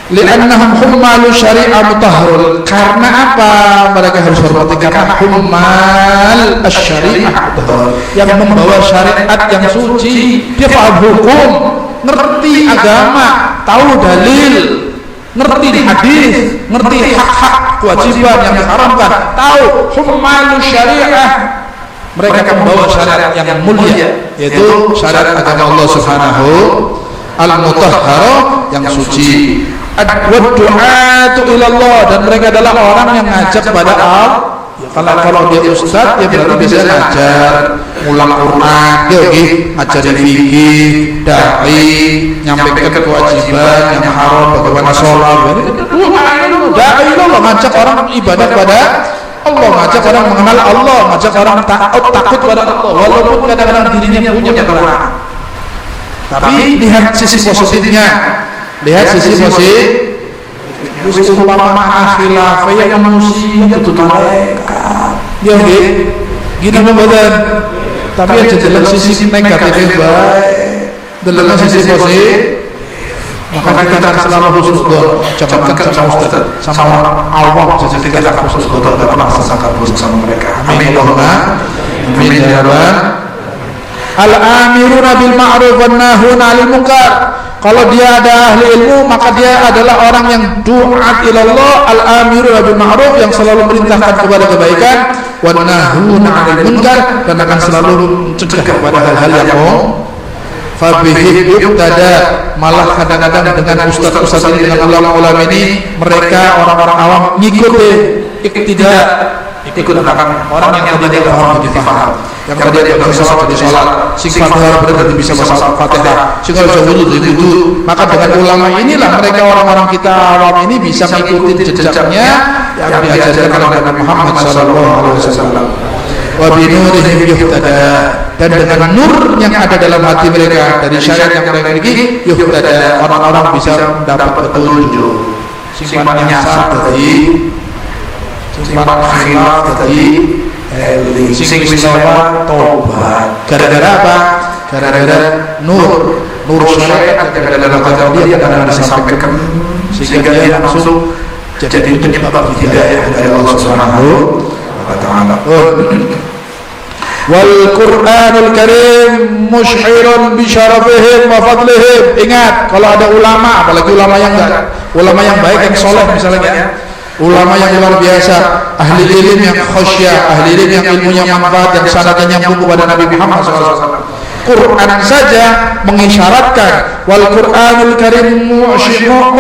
Li'annahum hummalu syari'ah mutahharul, karena apa mereka harus hormati? Karena hummal asy-syari'ah mutahhar, yang membawa syariat yang suci. Dia paham hukum, ngerti agama, tahu dalil, ngerti hadis, ngerti hak-hak kewajiban yang diharamkan, tahu hummalu syari'ah. Mereka membawa syariat yang mulia, yaitu syariat agama Allah Subhanahu al-mutahhara, yang suci. Ad-du'atu ilallah, dan mereka adalah orang yang ngajak kepada Allah. Kalau dia ustaz, dia berarti bisa ngajar, ngulang Quran, dia ngajarin fikih, dai, nyampaikan kewajiban yang haram, bagaimana sholat. Dai Allah ngajak orang ibadah pada Allah, ngajak orang mengenal Allah, ngajak orang takut pada Allah, walaupun kadang-kadang dirinya punya kekurangan. Tapi lihat sisi positifnya, lihat sisi positif. Umpama khilafah yang manusia itu mereka dia gini membadan, tapi aja dalam sisi negatifnya baik, dalam sisi positif. Maka kita akan selalu husnuzon, jangankan sama ustaz, sama orang awam saja kita akan husnuzon, tidak pernah sangka buruk sama mereka. Amin Allahumma amin ya rabbal. Al-amiruna bil ma'ruf wan nahuna 'anil munkar. Kalau dia ada ahli ilmu, maka dia adalah orang yang du'at ilallah. Al-amiruna bil ma'ruf, yang selalu merintahkan kepada kebaikan, wan nahuna 'anil munkar, dan akan selalu mencegah kepada hal-hal yang bohong. Fabihim yuqtada, malah kadang-kadang dengan ustaz-ustaz ini, dengan ulama-ulama ini, mereka orang-orang awam ngikuti ikut belakang orang yang tadi paham jadi paham, yang tadi ada sholat jadi sholat, sing Fatihah benar bisa baca Fatihah, sing kalau wudu jadi wudu. Maka dengan ulama inilah mereka orang-orang kita awam ini bisa mengikuti jejaknya yang diajarkan oleh Nabi Muhammad SAW. Wa binurihim yuhtada, dan dengan nur yang ada dalam hati mereka dari syariat yang mereka miliki, yuhtada, orang-orang bisa mendapat petunjuk. Simpan nyasar tadi, simpan khilaf tadi, sing wisata tobat. Gara-gara apa? Gara-gara nur syariat yang ada dalam hati dia, yang disampaikan, sehingga dia langsung jadi penyebab hidayah dari Allah Subhanahu wa taala. Wal Qur'anul Karim mush'irun bi syarafihim wa fadlihim. Ingat, kalau ada ulama, apalagi ulama yang baik, yang soleh misalnya, ulama yang luar biasa, ahli ilmu yang khasyah, ahli ilmu yang ilmunya manfaat, yang sanadnya nyambung kepada Nabi Muhammad SAW. Quran saja mengisyaratkan wal Qur'anul Karim mush'irun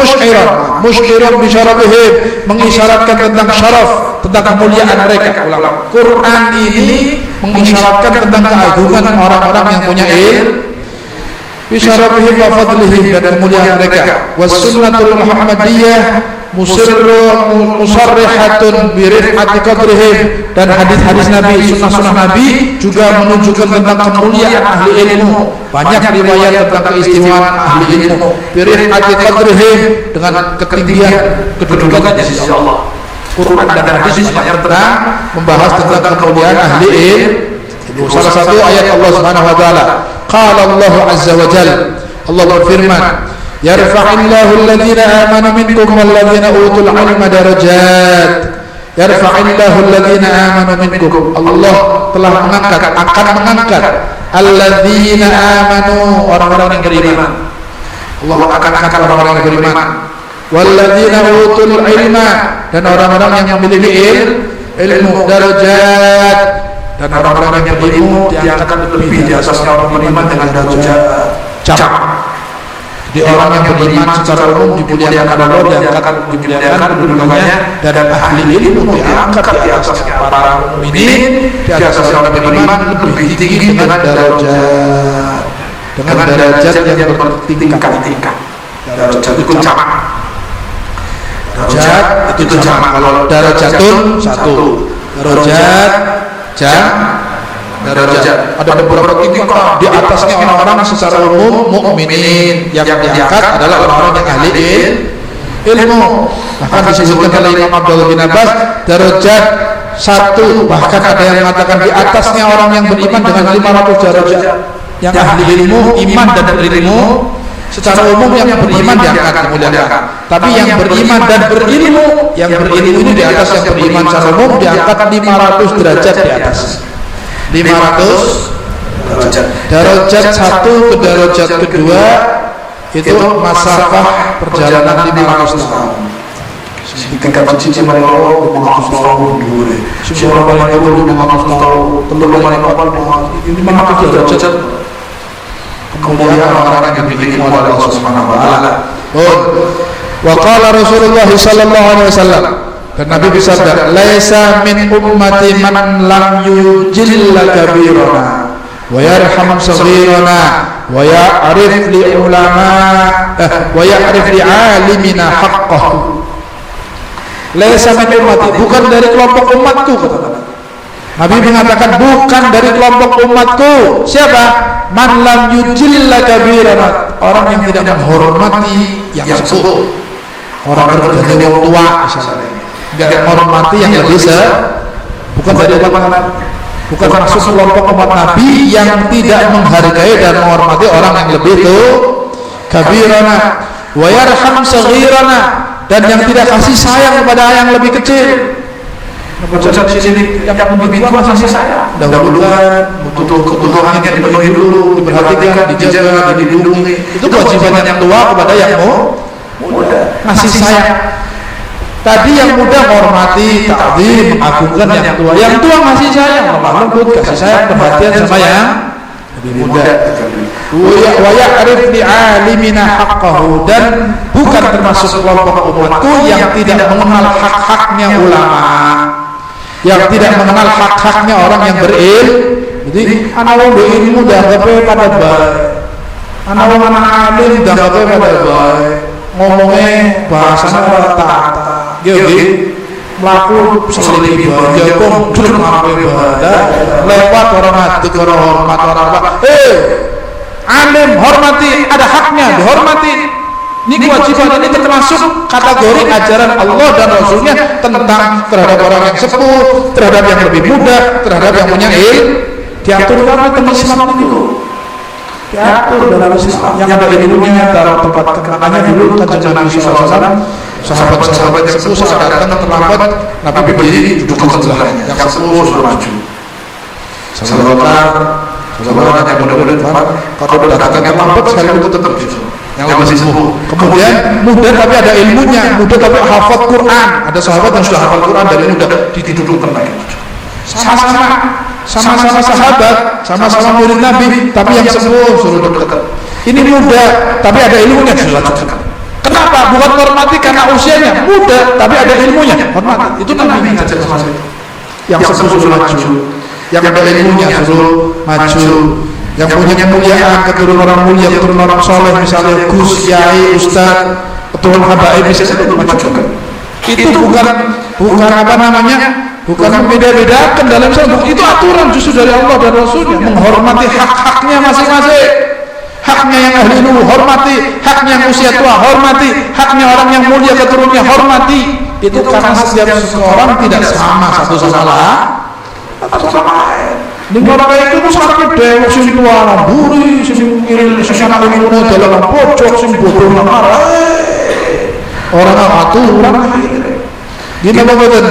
bi syarafihim, mengisyaratkan tentang syaraf, tentang kemuliaan mereka. Ulama Quran ini mengisyaratkan tentang keagungan orang-orang yang punya ilmu, bi syarafihim wa fadlihim, dan kemuliaan mereka. Was sunnatul Muhammadiyah musarrihatun bi rif'ati qadrihim, dan hadis-hadis Nabi, sunnah-sunnah Nabi juga menunjukkan tentang kemuliaan ahli ilmu. Banyak riwayat tentang keistimewaan ahli ilmu, bi rif'ati qadrihim, dengan ketinggian kedudukannya di sisi Allah. Quran dan hadis banyak tentang membahas tentang kemuliaan ahli ilmu. Salah satu ayat Allah Subhanahu wa taala, qala Allah azza wa jalla, Allah berfirman, yarfa'illahu alladhina amanu minkum walladhina utul ilma darajat. Yarfa'illahu alladhina amanu minkum, Allah telah mengangkat, akan mengangkat alladhina amanu, orang-orang yang beriman. Allah akan angkat orang-orang yang beriman. Walladzina utul ilma, dan orang-orang yang memiliki ilmu, darajat, dan orang-orang yang berilmu diangkat lebih di atasnya orang beriman dengan darajat. Jadi orang yang beriman secara umum dimuliakan Allah, diangkat, dimuliakan kedudukannya, dan ahli ilmu diangkat di atasnya para mukminin, di atasnya orang beriman lebih tinggi dengan darajat, dengan derajat yang bertingkat-tingkat. Derajat itu jamak. Derajat itu jamak. Kalau derajatun satu, derajat derajat ada beberapa tingkat di atasnya orang-orang secara umum mukminin. Yang diangkat adalah orang-orang yang ahli ilmu. Bahkan disebutkan oleh Imam Abdullah bin Abbas, derajat satu, bahkan ada yang mengatakan di atasnya orang yang beriman dengan 500 derajat. Yang ahli ilmu, iman dan berilmu, secara umum yang beriman diangkat, dimuliakan. Tapi yang beriman dan berilmu, yang berilmu ini di atas yang beriman secara umum diangkat 500 derajat di atas. 500 derajat satu ke derajat kedua itu masafah perjalanan 500 tahun. Tingkat cici malah 500 tahun dulu. Siapa paling dulu 500 tahun, telur paling awal 500 derajat. Kemuliaan orang-orang yang dimiliki oleh Allah Subhanahu wa taala. Wa qala Rasulullah sallallahu alaihi wasallam, dan Nabi bersabda, laisa min ummati man lam yujilla kabirana wa yarham saghirana wa ya'rif li ulama wa ya'rif li alimina haqqahu. Laisa min ummati, bukan dari kelompok umatku, kata Nabi mengatakan bukan dari kelompok umatku. Siapa? Man lam yujilla kabirana, orang yang tidak menghormati yang sepuh, orang berjaya yang tua misalnya, tidak menghormati yang lebih bukan dari umat, bukan masuk kelompok umat Nabi yang tidak menghargai dan menghormati orang yang lebih itu kabirana wa yarham saghirana, dan yang tidak kasih sayang kepada yang lebih kecil. Berjasa di sini yang lebih tua kasih sayang, dahulukan, butuh kebutuhan yang dipenuhi dulu, diperhatikan, dijaga, dilindungi. Itu kewajiban yang tua kepada yang muda, kasih sayang. Tadi yang muda menghormati, ta'zim, mengagungkan yang tua. Yang tua kasih sayang, lemah lembut, kasih sayang, perhatian sama yang lebih muda. Wa ya'rif li alimina haqqahu, dan bukan termasuk kelompok umatku yang tidak mengenal hak-haknya ulama, yang tidak mengenal hak-haknya orang yang berilmu. Jadi anak wong berilmu dianggapnya pada baik, anak wong anak alim dianggapnya pada baik, ngomongnya bahasanya rata, gitu, melaku selip baja, komplek ngapain ibadah, lewat orang hati, orang hormat, orang apa, alim hormati, ada haknya dihormati. Ini kewajiban, ini termasuk kategori ajaran Allah dan Rasulnya tentang terhadap orang yang sepuh, terhadap yang lebih muda, terhadap yang punya ilmu. Diatur dalam Islam itu, diatur dalam Islam. Yang ada ilmunya, dalam tempat kekenangannya dulu kanjeng Nabi SAW sahabat-sahabat yang sepuh saat datang terlambat, Nabi berdiri duduk ke sebelahnya. Yang sepuh suruh maju. Sahabat yang muda-muda depan, kalau datang terlambat sekali itu tetap justru yang masih sepuh. Kemudian muda tapi ada ilmunya, muda tapi hafal Quran. Ada sahabat yang sudah hafal Quran dari muda didudukkan lagi. Sama-sama sahabat, sama-sama murid Nabi, tapi yang sepuh suruh dekat. Ini muda tapi ada ilmunya, sudah dekat. Kenapa? Bukan menghormati karena usianya, muda tapi ada ilmunya, hormati. Itu Nabi ngajar sama saya. Yang sepuh suruh maju, yang ada ilmunya suruh maju, yang punya kemuliaan, keturunan orang mulia, keturunan orang soleh, misalnya Gus, Kiai, Ustaz, keturunan habaib, misalnya itu majukan. Itu bukan apa namanya, bukan membeda-bedakan dalam Islam. Itu aturan justru dari Allah dan Rasulnya, menghormati hak-haknya masing-masing. Haknya yang ahli ilmu hormati, haknya yang usia tua hormati, haknya orang yang mulia keturunannya hormati. Itu karena setiap seseorang tidak sama satu sama lain. Dengan orang itu sakit deh, sing tua namburi, sing ngiril, sing anak ilmu dalam pojok, sing bodoh marah. Orang aturan gini apa betul?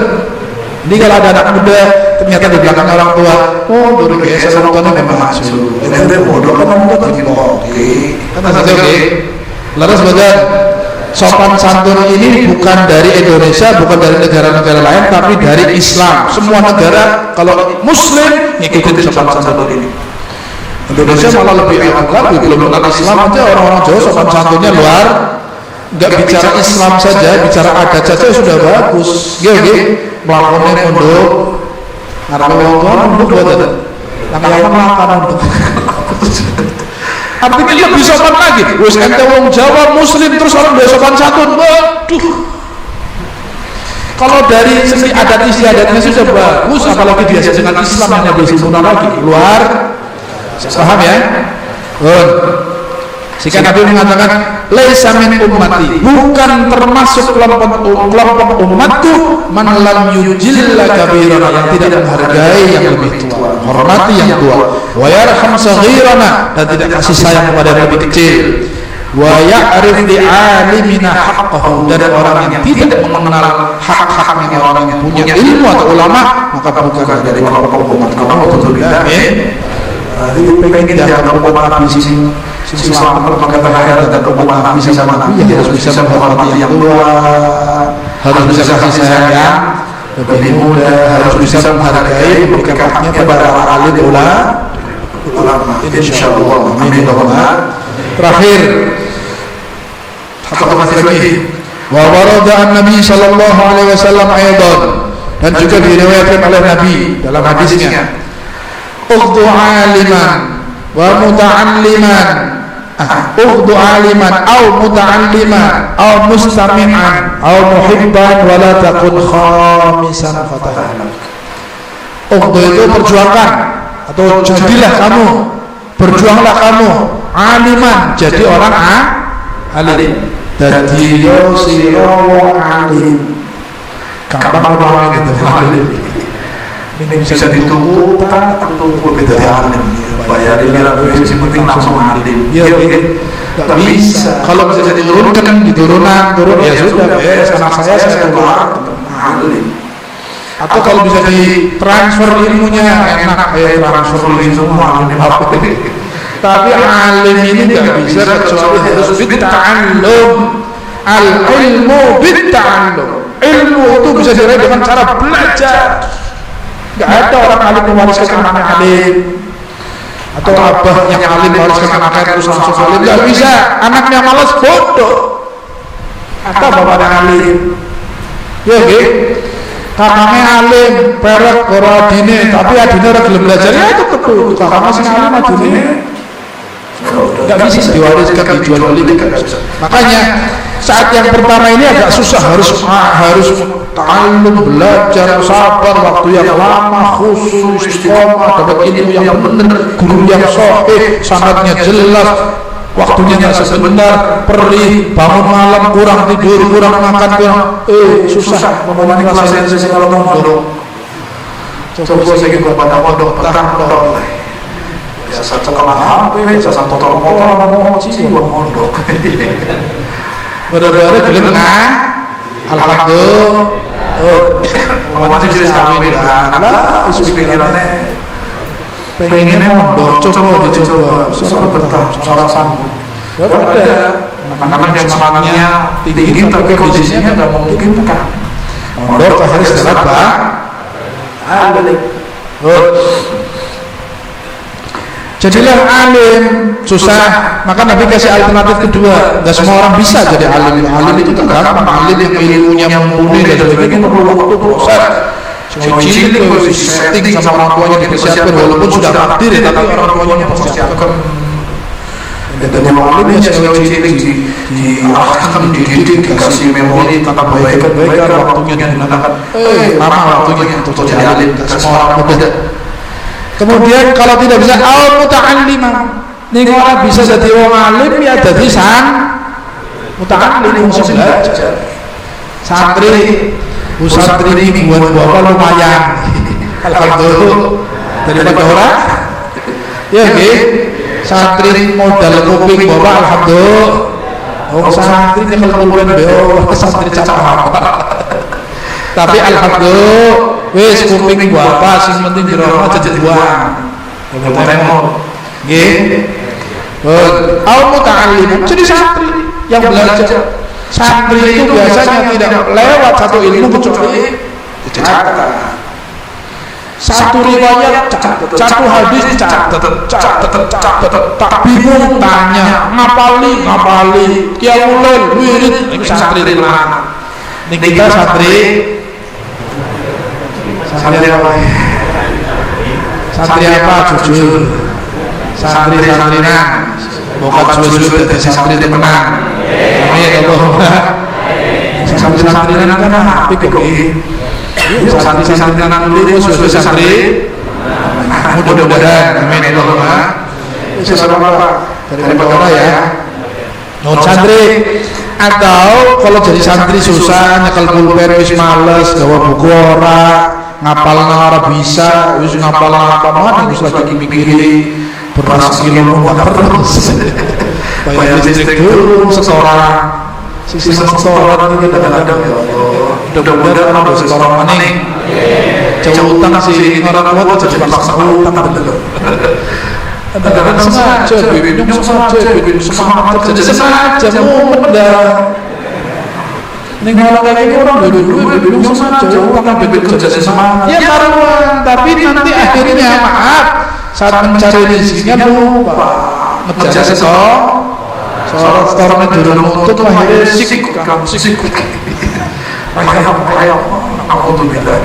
Ini kalau ada anak muda ternyata di belakang orang tua, oh dulu biasa orang tuanya memang maju. Ini bodoh kan orang tua tadi oke. Kata saya oke. Lalu sebagai sopan santun ini bukan dari Indonesia, bukan dari negara-negara lain, tapi dari Islam. Semua negara kalau Muslim ngikutin sopan santun ini. Indonesia malah lebih akhlak, belum kenal Islam aja orang-orang Jawa sopan santunnya luar. Nggak bicara Islam saja, bicara adat saja sudah bagus. Gini, melakukannya pondok, karena orang pondok buatan, yang makan pondok. Artinya lebih sopan lagi. Wes ente wong Jawa Muslim terus orang udah sopan santun, waduh. Kalau dari segi adat istiadatnya sudah bagus, apalagi biasa dengan Islam yang lebih sempurna lagi. Luar, paham ya? Jika Nabi mengatakan laisa min ummati, bukan termasuk kelompok umatku man lam yujilla kabirana, yang tidak menghargai yang lebih tua, hormati yang tua, wa yarham saghirana, dan tidak kasih sayang kepada yang lebih kecil, wa ya'rif li alimina haqqahu, dan orang yang tidak mengenal hak-haknya orang yang punya ilmu atau ulama, maka bukan dari kelompok umatku. Amin. Pengen jangan umat Nabi sini selamat mengatakan hayat dan umat Nabi sama Nabi harus bisa menghormati yang tua, harus bisa kasih sayang yang lebih muda, harus bisa menghargai, memberikan haknya kepada para alim ulama. Insyaallah. Amin. Terakhir satu hadis lagi. Wa warada an-nabi sallallahu alaihi wasallam aidan, dan juga diriwayatkan oleh Nabi dalam hadisnya, ukhdu aliman wa muta'alliman, ukhdu aliman au muta'alliman au mustami'an au muhibban wa la takun khamisan fatahana. Ukhdu itu perjuangkan, atau jadilah kamu, berjuanglah kamu aliman, jadi orang alim, dadi yo sira alim, gampang banget gitu alim. Ini bisa ditunggu, tunggu beda alim. Bayarin mira yang penting langsung alim. Iya, nggak bisa. Kalau bisa diturunkan, turun ya sudah. Anak saya keluar alim. Atau kalau bisa ditransfer ilmunya enak, transfer ilmu semua alim apa ini. Tapi alim ini nggak bisa kecuali harus bitta'allum. Al ilmu bitta'allum. Ilmu itu bisa diraih dengan cara belajar. Gak ada orang alim mewariskan anaknya alim, atau abah yang alim mewariskan anaknya terus langsung alim. Gak bisa, anaknya malas bodoh atau bapaknya alim, ya gitu. Kakaknya alim, perek korodine, tapi adine ora gelem belajar, ya tetep kakaknya sing alim adine gak bisa diwariskan, dijual beli. Makanya saat yang pertama ini agak susah, harus ta'allum, belajar, sabar, waktu yang lama, khusus, istiqomah, dapat ilmu yang benar, guru yang sahih, sanadnya jelas, waktunya nggak sebentar, perih, bangun malam, kurang tidur, kurang makan, susah memahami kelas saya kalau mondok. Coba saya kepada mondok, petang mondok. Biasa sekolah HP, biasa satu motor, mau ngaji, buat mondok. Benar-benar belum Alhamdulillah. Oh, masih jelas kami lah. Isu pikirannya pengennya mondok, coba dicoba, suara betah, suara sambung. Ada anak-anak yang semangatnya tinggi tapi kondisinya nggak memungkinkan. Mondok akhirnya istirahat bang. Jadilah alim susah, maka Nabi kasih alternatif kedua. Gak semua orang bisa jadi alim. Alim itu tak gampang. Alim yang ilmunya mumpuni dan sebagainya perlu waktu proses. Cilik harus disetting sama orang tuanya, dipersiapkan walaupun sudah takdir, tapi orang tuanya mempersiapkan. Dan yang alim yang cilik diarahkan, dididik, dikasih memori tentang kebaikan, waktunya digunakan. Lama waktunya untuk jadi alim. Semua orang muda. Kemudian kalau tidak bisa muta'alliman, ning ora bisa jadi wong alim ya dadi muta'allim wong belajar. Santri ini buat bapak lumayan. Alhamdulillah daripada orang. Ya nggih. Santri modal kuping bapak alhamdulillah. Wong santri nek keluwen be santri cacah. Tapi alhamdulillah wis kuping bapak sing penting dirahmat jadi uang. Nggih. Muta'allim jadi santri yang belajar. Santri itu biasanya tidak lewat satu ilmu kecuali dicatat. Satu riwayat satu hadis dicatat. Tak bingung tanya, ngapali, qiyamul wirid itu santri tenan. Kita santri apa jujur, santri-santrinan bukan jujur dari santri temenan. Amin Allah. Santri-santrinan kan apik kok. Santri-santrinan dulu sudah santri. Mudah-mudahan amin Allah. Semoga daripada ya. Non santri atau kalau jadi santri susah nyekel pulpen wis males gawa buku ora ngapal ora bisa wis ngapal apa mana wis lagi mikiri beras kilo terus bayar listrik turun setoran sisa setoran itu kadang-kadang ya Allah mudah-mudahan ada setoran maning jauh utang sih orang kuat jadi paksa utang bener kadang-kadang sengaja bikin semangat kerja sengaja mudah ning orang kayak orang dulu sengaja utang bikin kerja semangat ya karuan tapi nanti akhirnya maaf saat mencari rezekinya lupa ngejar setoran dulu untuk akhirnya sikut ayam aku tuh bilang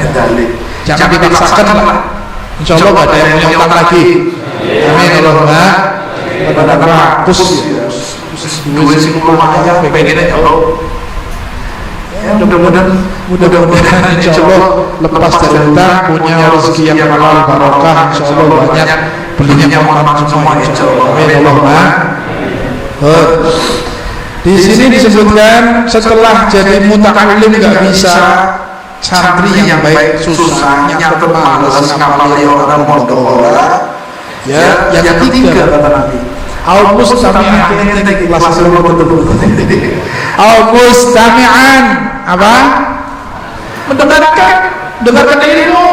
jangan dipaksakan lah insyaallah gak ada yang punya utang lagi. Amin Allahumma. Pada bagus dua sing lumayan pengennya ya Allah. Mudah-mudahan insyaallah lepas dari utang punya rezeki yang halal barokah insyaallah banyak belinya makanan semua insyaallah. Amin Allahumma. Di sini disebutkan setelah jadi muta'allim enggak bisa santri yang baik susah nyatet males ngapali orang mondok ya yang ketiga kata Nabi mustami'an mustami'an apa mendengarkan ilmu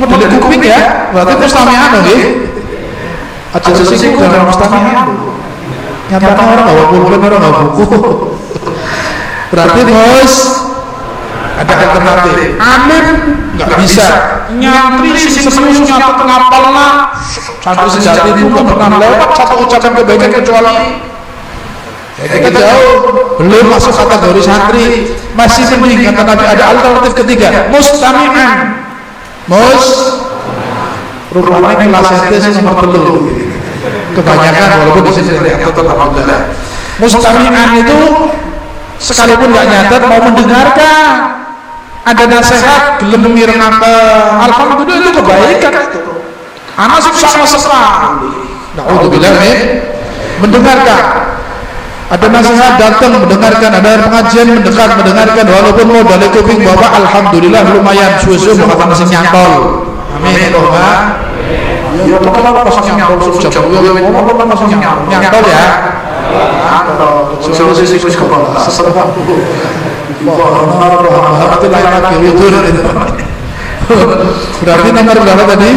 model kuping ya berarti mustami'an nggih aja sing dalam mustami'an nyatanya orang enggak pulpen orang enggak buku berarti bos ada alternatif. Alim nggak bisa. Nyantri serius nyatet ngapal lah. Santri sejati itu nggak pernah lewat satu ucapan kebaikan kecuali kita jauh belum masuk kategori santri. Masih mending kata Nabi ada alternatif ketiga. Mustami'an. Rupanya kelas entes nomor 3. Kebanyakan walaupun di sini tetap alhamdulillah. Mustami'an itu sekalipun nggak nyatet mau mendengarkan. Ada nasihat gelem mirengaken alhamdulillah itu kebaikan itu anak sama sekali naudzubillah mendengarkan ada nasihat datang mendengarkan ada pengajian mendengarkan walaupun mau dari kuping bapak alhamdulillah lumayan suwe-suwe bakal nasi nyantol amin Allahumma ya bakal pasang nyantol sejam nyantol ya atau solusi kepala itu lain lagi wudur. Berarti nomor berapa tadi?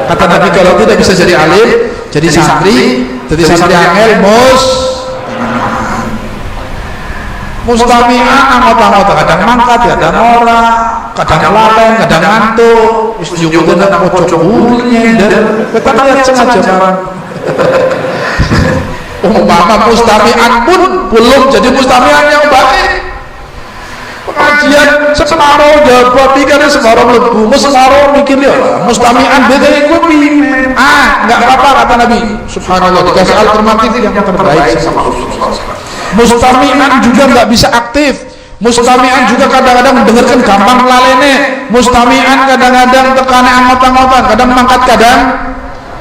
Kata Nabi kalau tidak bisa jadi alim, jadi santri angel mustami'an anggota-anggota kadang mangkat, kadang ora, kadang lalai, kadang ngantuk, wis juga nang pojok ulnya dan lihat sengaja umpama mustami'an pun belum jadi mustami'an yang baik. Pengajian separuh jawab pikirnya separuh lebu, separuh mikir ya mustami'an beda gue pimen. Nggak apa-apa kata Nabi. Subhanallah, dikasih alternatif yang terbaik sama Rasulullah. Mustami'an juga nggak bisa aktif. Mustami'an juga kadang-kadang mendengarkan gampang lalene. Mustami'an kadang-kadang tekanan anggota-anggota, kadang mangkat, kadang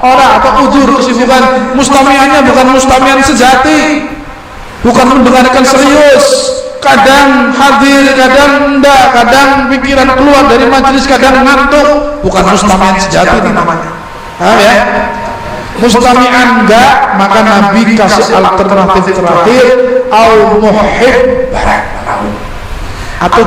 ora atau udur kesibukan. Mustami'annya bukan mustami'an sejati, bukan mendengarkan serius. Kadang hadir, kadang enggak, kadang pikiran keluar dari majelis, kadang ngantuk. Bukan mustami'an sejati namanya. Paham ya? Mustami'an enggak, maka Nabi kasih alternatif terakhir, au muhib atau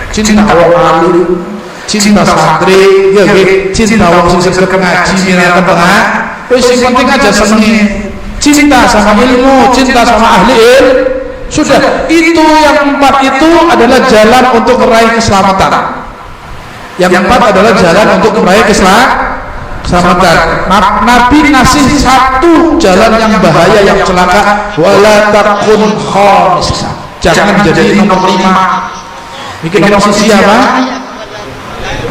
cinta wong alim, cinta santri, ya cinta wong sing seneng ngaji mireng tengah. Wis sing penting aja senenge. Cinta sama ilmu, cinta sama ahli ilmu. Sudah, itu yang 4 itu adalah jalan untuk meraih keselamatan. Yang 4 adalah jalan untuk meraih keselamatan. Nabi ngasih 1 jalan yang bahaya, yang celaka. Wala takun khamis. Jangan jadi nomor 5. Bikin posisi apa?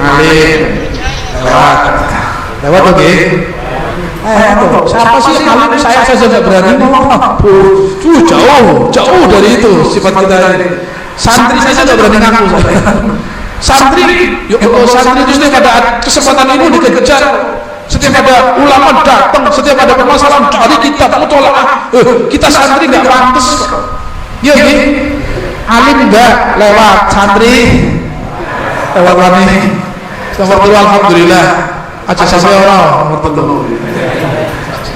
Alim. Lewat oke. Siapa sih yang alim? Saya saja nggak berani ngomong. Jauh dari itu sifat kita ini. Santri saja nggak berani ngaku. Santri itu setiap ada kesempatan ilmu dikejar. Setiap ada ulama datang, setiap ada permasalahan cari kitab mutolaah. Kita santri nggak pantas. Ya ini alim nggak lewat santri lewat wani. Alhamdulillah. Aja sampai orang nomor 3.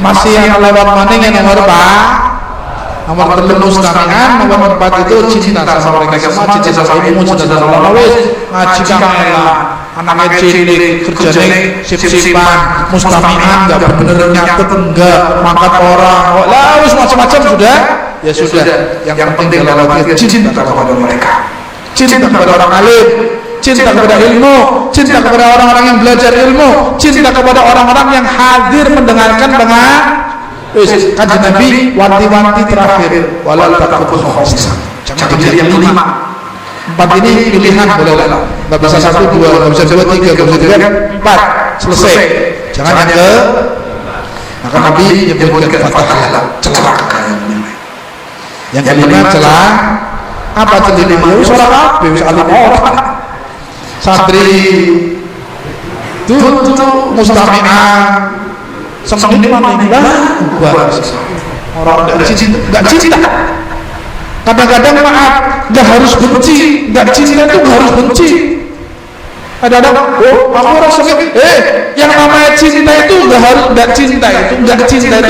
Masih yang lewat maning yang nomor 4. Nomor 3 mustami'an, nomor 4 itu cinta sama mereka semua, cinta sama ilmu, cinta sama ulama. Ngaji kamela, anaknya cilik, kerjanya sip-sipan, mustami'an enggak bener nyatet enggak, mangkat orang. Lah wis macam-macam sudah. Ya sudah, yang penting dalam hati cinta kepada mereka. Cinta kepada orang alim, cinta kepada ilmu, cinta kepada orang-orang yang belajar ilmu, cinta kepada orang-orang yang hadir mendengarkan kajian Nabi. Wanti-wanti terakhir, wala takun khamis. Jangan jadi yang 5. 4 ini pilihan boleh lah. Enggak bisa 1, 2, enggak bisa 2, 3, enggak bisa 4. Selesai. Jangan yang ke. Maka Nabi menyebutkan fatahlah celaka yang kelima celah. Apa celima? Ya suara kabeh wis alim orang. Santri tutu mustami'an sengit maning orang enggak cinta. Kadang-kadang maaf, enggak harus benci, enggak cinta itu enggak harus benci. Kadang-kadang kamu orang sengit, yang namanya cinta itu enggak cinta itu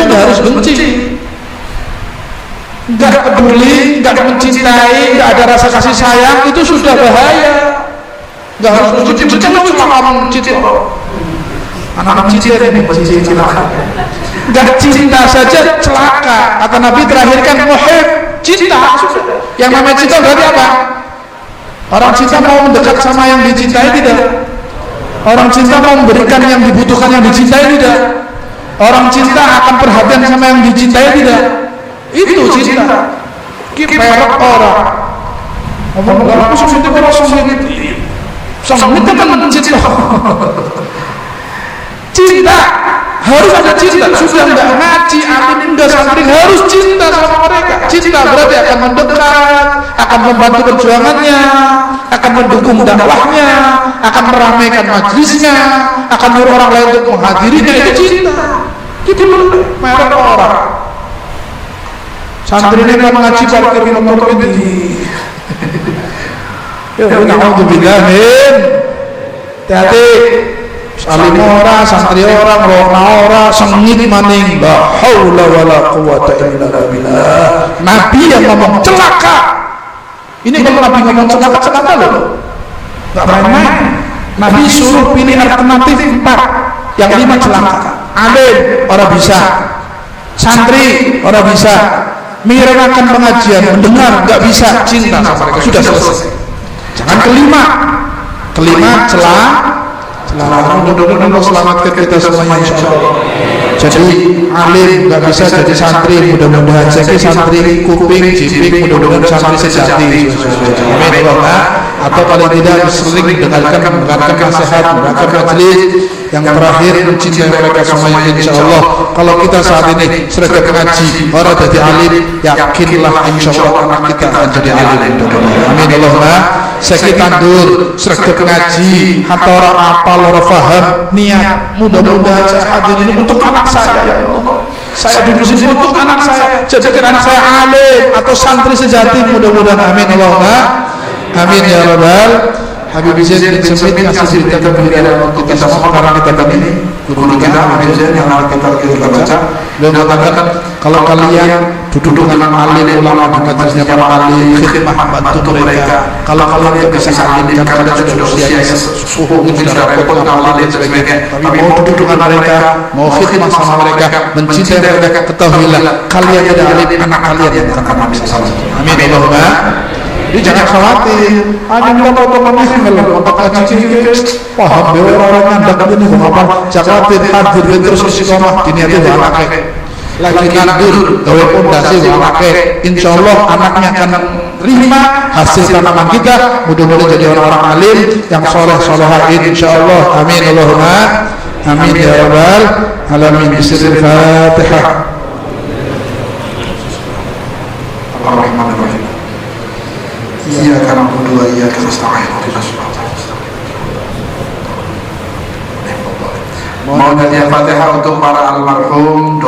enggak harus benci. Enggak peduli, enggak mencintai, enggak ada rasa kasih sayang, itu sudah bahaya. Enggak harus benci, cuma ngomong cinta. Anak cinta ini pasti celaka. Enggak cinta saja celaka. Kata Nabi terakhir kan muhib, cinta. Yang namanya cinta berarti apa? Orang cinta mau mendekat sama yang dicintai tidak? Orang cinta mau memberikan yang dibutuhkan yang dicintai tidak? Orang cinta akan perhatian sama yang dicintai tidak? Itu cinta. Kiperok orang ngomong aku sungguh orang sungguh itu kan mencinta. Cinta harus ada cinta. Sudah enggak ngaji, alim enggak santri, harus cinta sama mereka. Cinta berarti akan mendekat, akan membantu perjuangannya, akan mendukung dakwahnya, akan meramaikan majlisnya, akan menyuruh orang lain untuk menghadirinya. Itu cinta. Itu merek orang. Santri ini kan ngaji parkir motor ini. Ya na'udzubillahin. Hati-hati. Salim ora, santri ora, ngrona ora, sengit maning. La haula wala quwata illa billah. Nabi yang ngomong celaka. Ini kalau Nabi ngomong celaka loh, nggak main-main. Nabi suruh pilih alternatif 4, yang 5 celaka. Alim orang bisa, santri orang bisa, menyerengakan pengajian, mendengar nggak bisa, cinta sama mereka, sudah selesai. Jangan kelima celah. Mudah-mudahan Allah selamatkan kita semuanya insyaallah. Jadi alim nggak bisa jadi santri, mudah-mudahan jadi santri kuping jiping, mudah-mudahan santri sejati. Amin Allah. Atau paling tidak sering mendengarkan nasihat, mendengarkan majelis. Yang terakhir mencintai mereka semuanya insyaallah. Kalau kita saat ini seragam ngaji, orang jadi alim, yakinlah insyaallah anak kita akan jadi alim. Amin Allahumma. Seki tandur seragam ngaji, atau orang apal, orang paham, niat mudah-mudahan saya hadir ini untuk anak saya ya Allah. Saya duduk sini untuk anak saya, jadikan anak saya alim atau santri sejati, mudah-mudahan. Amin Allahumma. Amin ya rabbal. Habib Zain bin Semit ngasih berita gembira untuk kita semua karena kita ini guru kita Habib Zain yang kita baca. Beliau mengatakan kalau kalian duduk dengan alim ulama di majelisnya para alim, khidmah bantu mereka. Kalau kalian tidak bisa alim dan kalian sudah usia suhu sudah repot dengan alim dan sebagainya, tapi mau duduk dengan mereka, mau khidmah sama mereka, mencintai mereka, ketahuilah kalian tidak alim, anak kalian yang akan bisa salah. Amin Allahumma. Jadi jangan khawatir, ada otomatis kalau kontak ngaji paham bahwa orang ngandak ini apa? Jangan khawatir, hadir terus istiqomah diniati anaknya. Lagi nandur, gawe pondasi anaknya. Insyaallah anaknya akan terima hasil tanaman kita. Mudah-mudahan jadi orang-orang alim yang soleh-solehain insyaallah. Amin Allahumma. Amin ya rabbal alamin. Bismillahirrahmanirrahim. Fatihah. Bismillahirrahmanirrahim. Iyyaka na'budu wa iyyaka nasta'in. Mau nyanyi Fatihah untuk para almarhum.